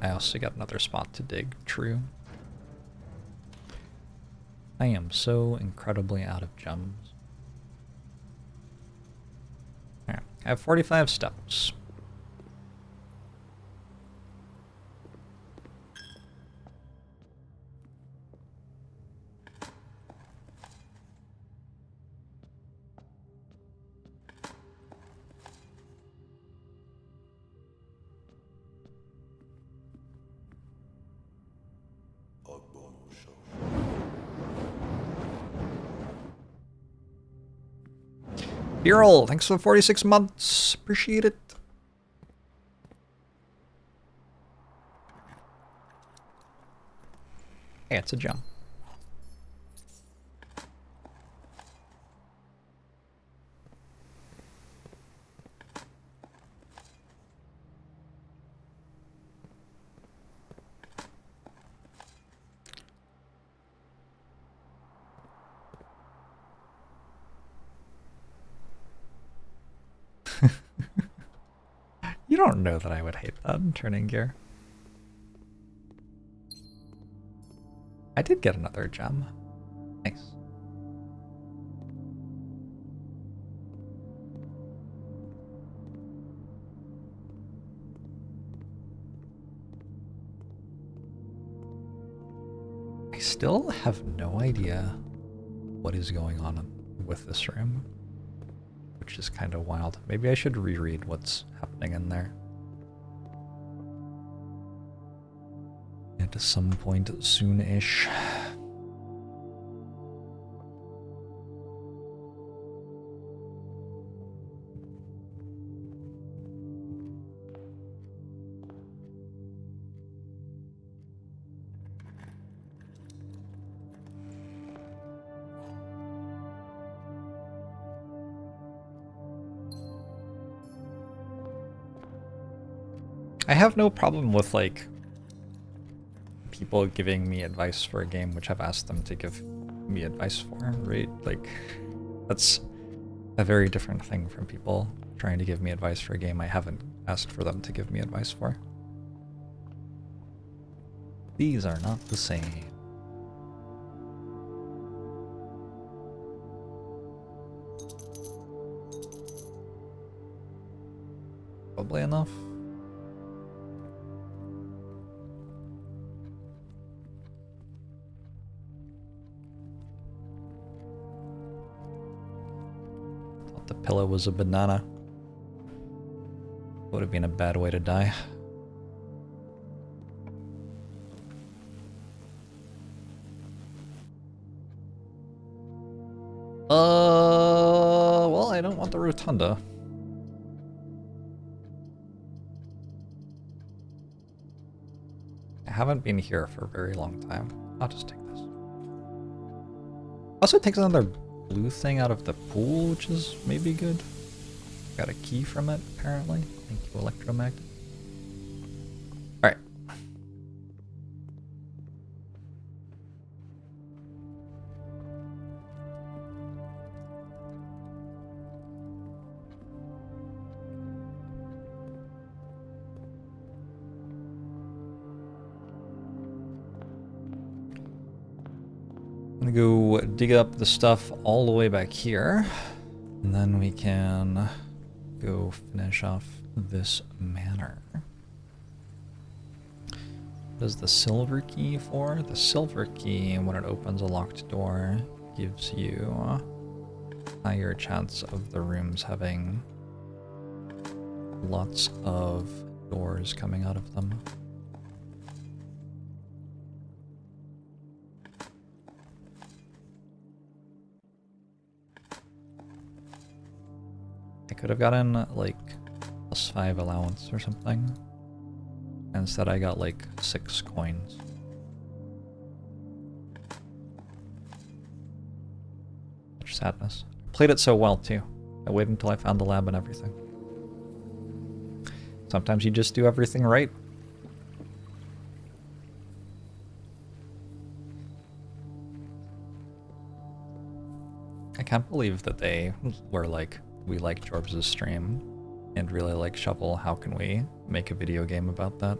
Speaker 1: I also got another spot to dig, true. I am so incredibly out of gems. Alright, I have 45 steps. Earl, thanks for the 46 months. Appreciate it. Hey, it's a gem. You don't know that I would hate that in turning gear. I did get another gem. Nice. I still have no idea what is going on with this room, which is kind of wild. Maybe I should reread what's happening in there. At some point soon-ish. I have no problem with, like, people giving me advice for a game which I've asked them to give me advice for, right? Like, that's a very different thing from people trying to give me advice for a game I haven't asked for them to give me advice for. These are not the same. Probably enough. The pillow was a banana. Would have been a bad way to die. Well, I don't want the rotunda. I haven't been here for a very long time. I'll just take this. Also, it takes another blue thing out of the pool, which is maybe good. Got a key from it, apparently. Thank you, electromagnet. Alright. I'm gonna go dig up the stuff all the way back here, and then we can go finish off this manor. What is the silver key for? The silver key, when it opens a locked door, gives you a higher chance of the rooms having lots of doors coming out of them. I could have gotten like +5 allowance or something. Instead I got like 6 coins. Sadness. Played it so well, too. I waited until I found the lab and everything. Sometimes you just do everything right. I can't believe that they were like, we like Jorbs' stream and really like Shovel. How can we make a video game about that?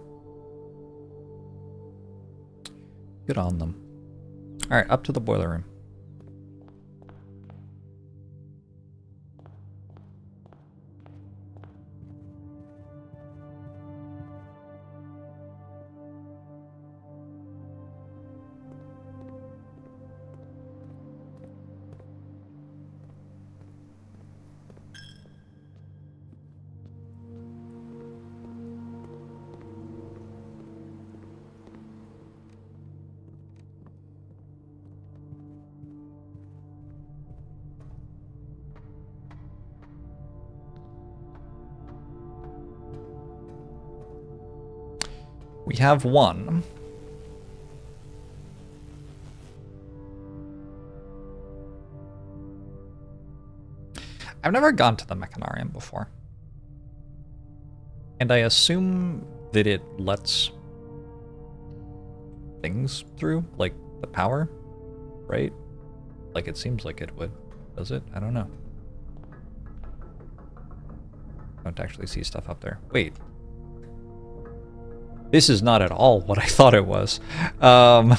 Speaker 1: Good on them. Alright, up to the boiler room. We have one. I've never gone to the Mechanarium before. And I assume that it lets things through, like the power, right? Like it seems like it would. Does it? I don't know. Don't actually see stuff up there. Wait. This is not at all what I thought it was. A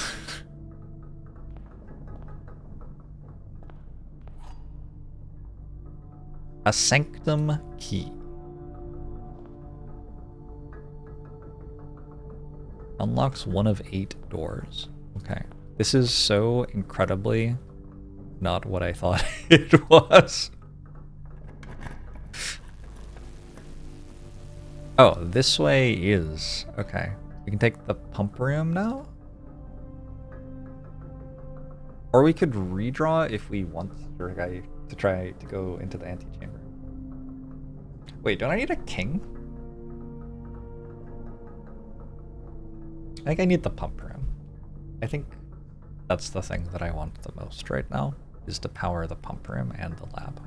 Speaker 1: sanctum key. Unlocks one of 8 doors. Okay. This is so incredibly not what I thought it was. Oh, this way is... Okay. We can take the pump room now? Or we could redraw if we want your guy to try to go into the antechamber. Wait, don't I need a king? I think I need the pump room. I think that's the thing that I want the most right now, is to power the pump room and the lab.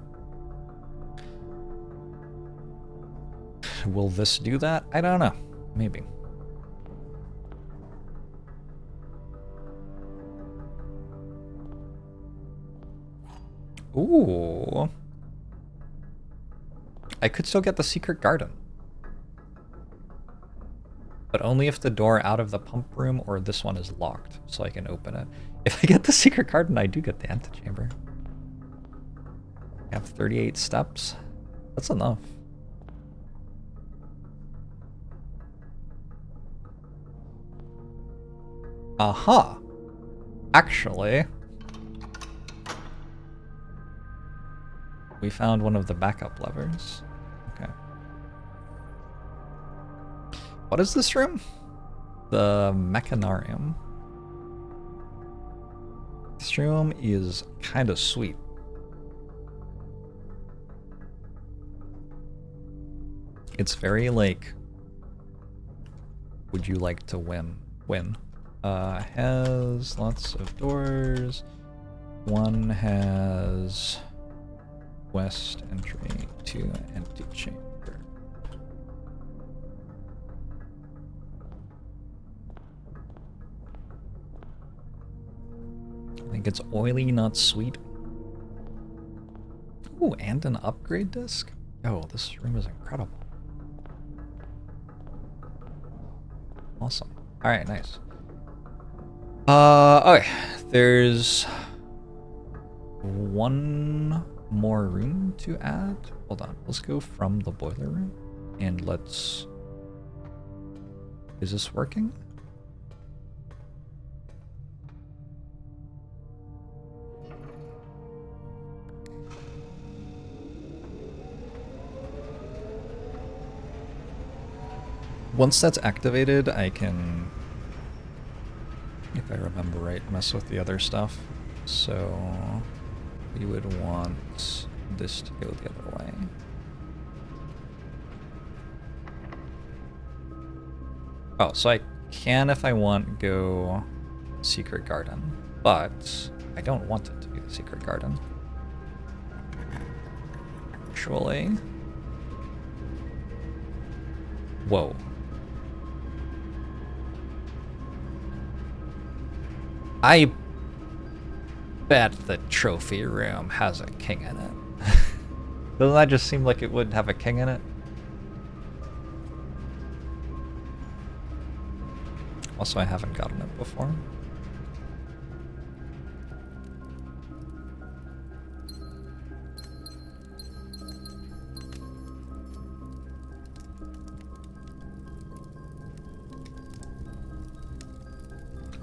Speaker 1: Will this do that? I don't know. Maybe. Ooh. I could still get the secret garden. But only if the door out of the pump room or this one is locked, so I can open it. If I get the secret garden, I do get the antechamber. I have 38 steps. That's enough. Aha! Actually, we found one of the backup levers. Okay. What is this room? The Mechanarium. This room is kind of sweet. It's very like, would you like to win? Has lots of doors. One has west entry to antechamber. I think it's oily, not sweet. Ooh, and an upgrade disc? Oh, this room is incredible. Awesome. Alright, nice. Okay, there's one more room to add. Hold on, let's go from the boiler room and let's... Is this working? Once that's activated, I can, if I remember right, mess with the other stuff. So we would want this to go the other way. Oh, so I can, if I want, go secret garden, but I don't want it to be the secret garden. actually. Whoa. I bet the trophy room has a king in it. Doesn't that just seem like it would have a king in it? Also, I haven't gotten it before.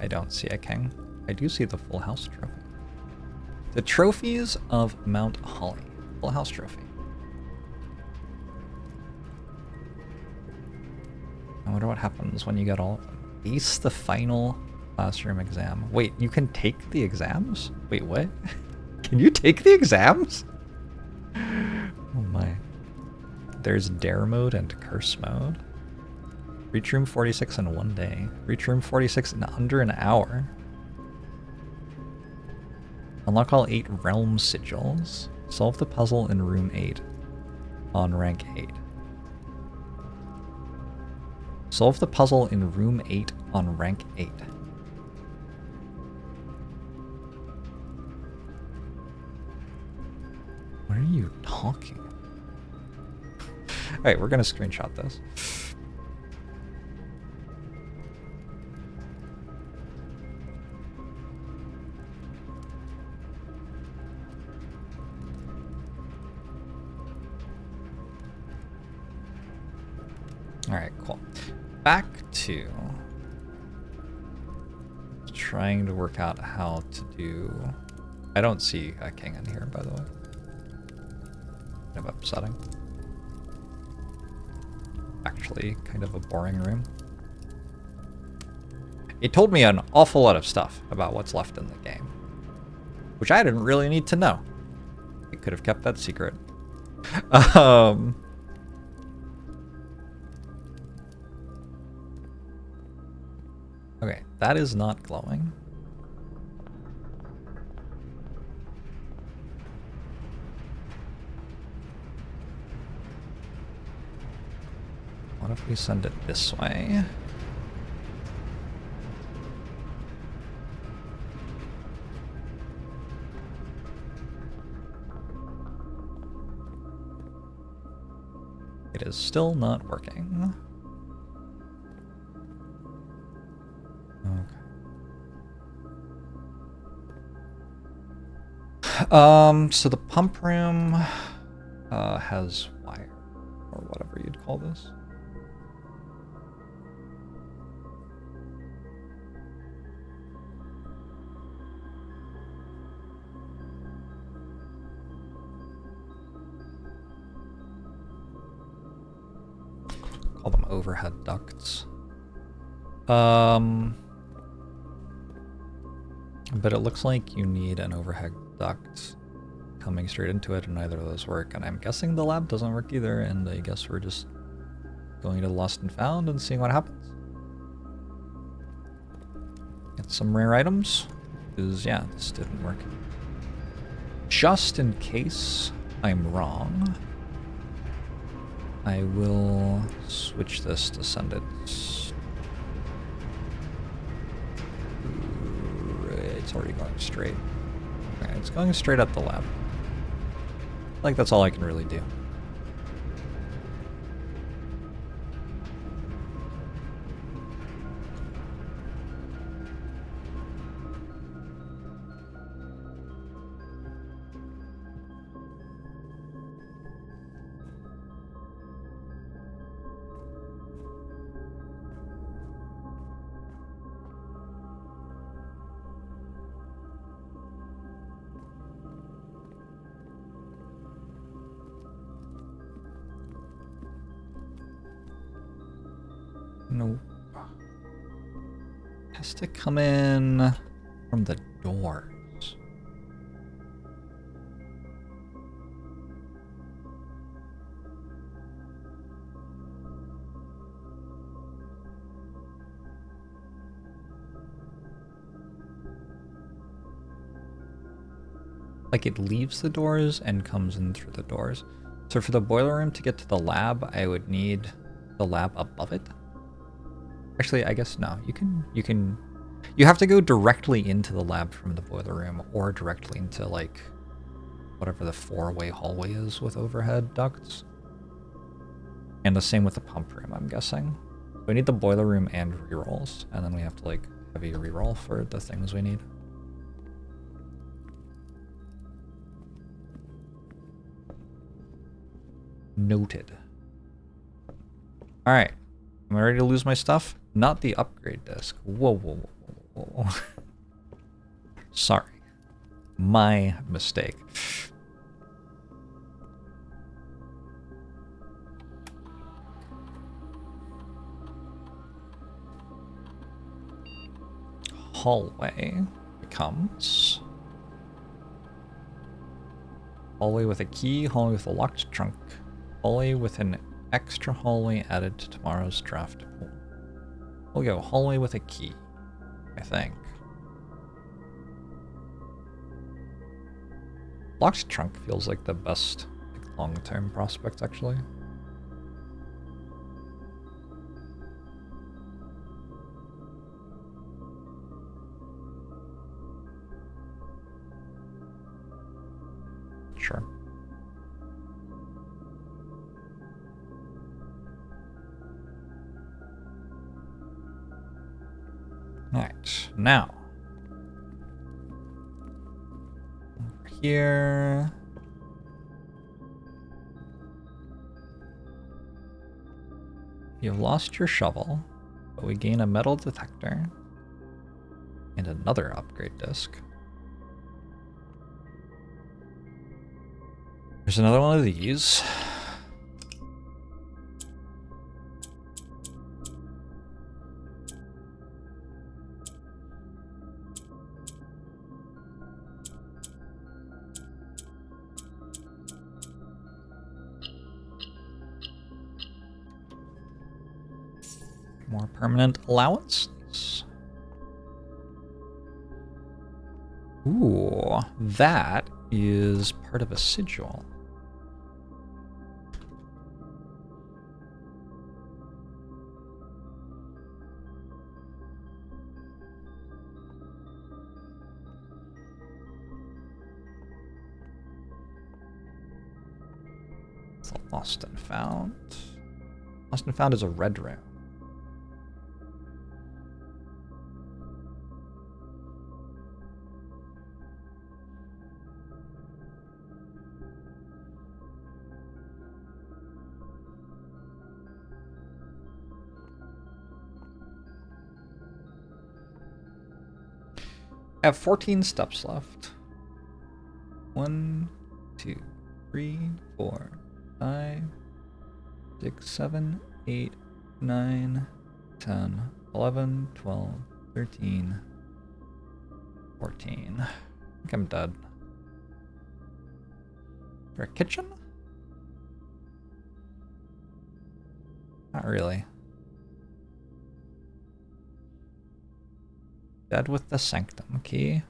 Speaker 1: I don't see a king. I do see the Full House trophy. The Trophies of Mount Holly. Full House trophy. I wonder what happens when you get all of them. Ace the final classroom exam. Wait, you can take the exams? Wait, what? Can you take the exams? Oh my. There's Dare mode and Curse mode. Reach room 46 in 1 day. Reach room 46 in under an hour. Unlock all 8 realm sigils. Solve the puzzle in room 8 on rank 8. Solve the puzzle in room 8 on rank 8. What are you talking about? Alright, we're gonna screenshot this. Alright, cool. Back to trying to work out how to do... I don't see a king in here, by the way. Kind of upsetting. Actually, kind of a boring room. It told me an awful lot of stuff about what's left in the game, which I didn't really need to know. It could have kept that secret. Okay, that is not glowing. What if we send it this way? It is still not working. Okay. So the pump room has wire, or whatever you'd call this. Call them overhead ducts. But it looks like you need an overhead duct coming straight into it, and neither of those work. And I'm guessing the lab doesn't work either, and I guess we're just going to Lost and Found and seeing what happens. Get some rare items, because yeah, this didn't work. Just in case I'm wrong, I will switch this to send it. It's already going straight. Okay, it's going straight at the lab. Like, that's all I can really do. Nope. Has to come in from the doors. Like, it leaves the doors and comes in through the doors. So for the boiler room to get to the lab, I would need the lab above it. Actually, I guess no. You have to go directly into the lab from the boiler room, or directly into like whatever the 4-way hallway is with overhead ducts. And the same with the pump room, I'm guessing. We need the boiler room and rerolls, and then we have to like heavy reroll for the things we need. Noted. All right, am I ready to lose my stuff? Not the upgrade disc. Whoa, whoa, whoa, whoa, whoa. Sorry, my mistake. Hallway becomes hallway with a key, hallway with a locked trunk, hallway with an extra hallway added to tomorrow's draft pool. We'll go hallway with a key, I think. Locked trunk feels like the best like, long-term prospect, actually. Sure. Alright, now. Over here. You've lost your shovel, but we gain a metal detector and another upgrade disc. There's another one of these. More permanent allowance. Ooh, that is part of a sigil. It's a lost and found. Lost and found is a red room. I have 14 steps left. 1, 2, 3, 4, 5, 6, 7, 8, 9, 10, 11, 12, 13, 14. I think I'm dead. Is there a kitchen? Not really. Dead with the sanctum key.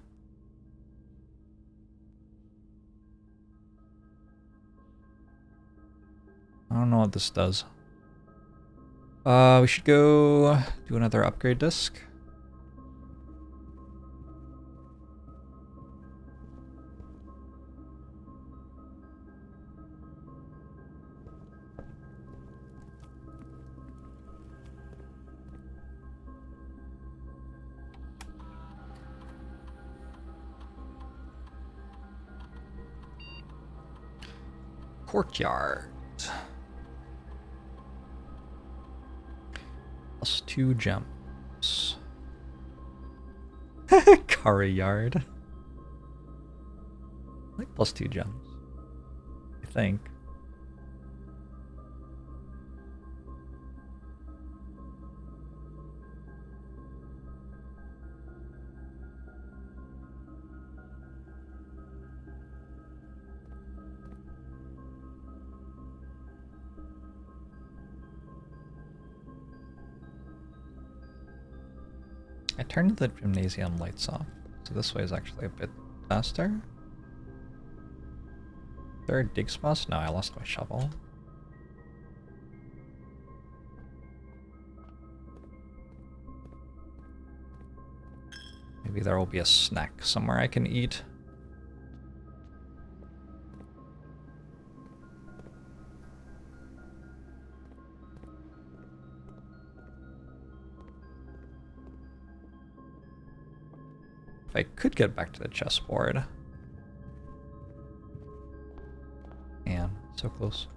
Speaker 1: I don't know what this does. We should go do another upgrade disc. Courtyard. Plus 2 gems. Curry yard. I like plus 2 gems. I think. I turned the gymnasium lights off, so this way is actually a bit faster. there a dig spots? No, I lost my shovel. Maybe there will be a snack somewhere I can eat. If I could get back to the chessboard. Man, so close.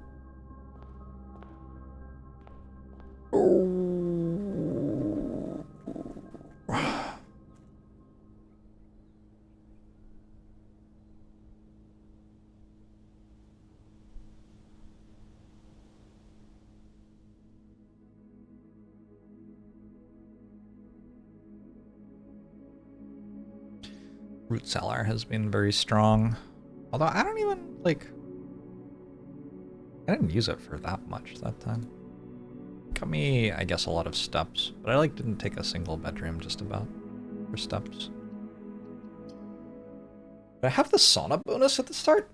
Speaker 1: Root cellar has been very strong. Although I don't even, like... I didn't use it for that much that time. Got me, I guess, a lot of steps. But I, like, didn't take a single bedroom just about for steps. Did I have the sauna bonus at the start?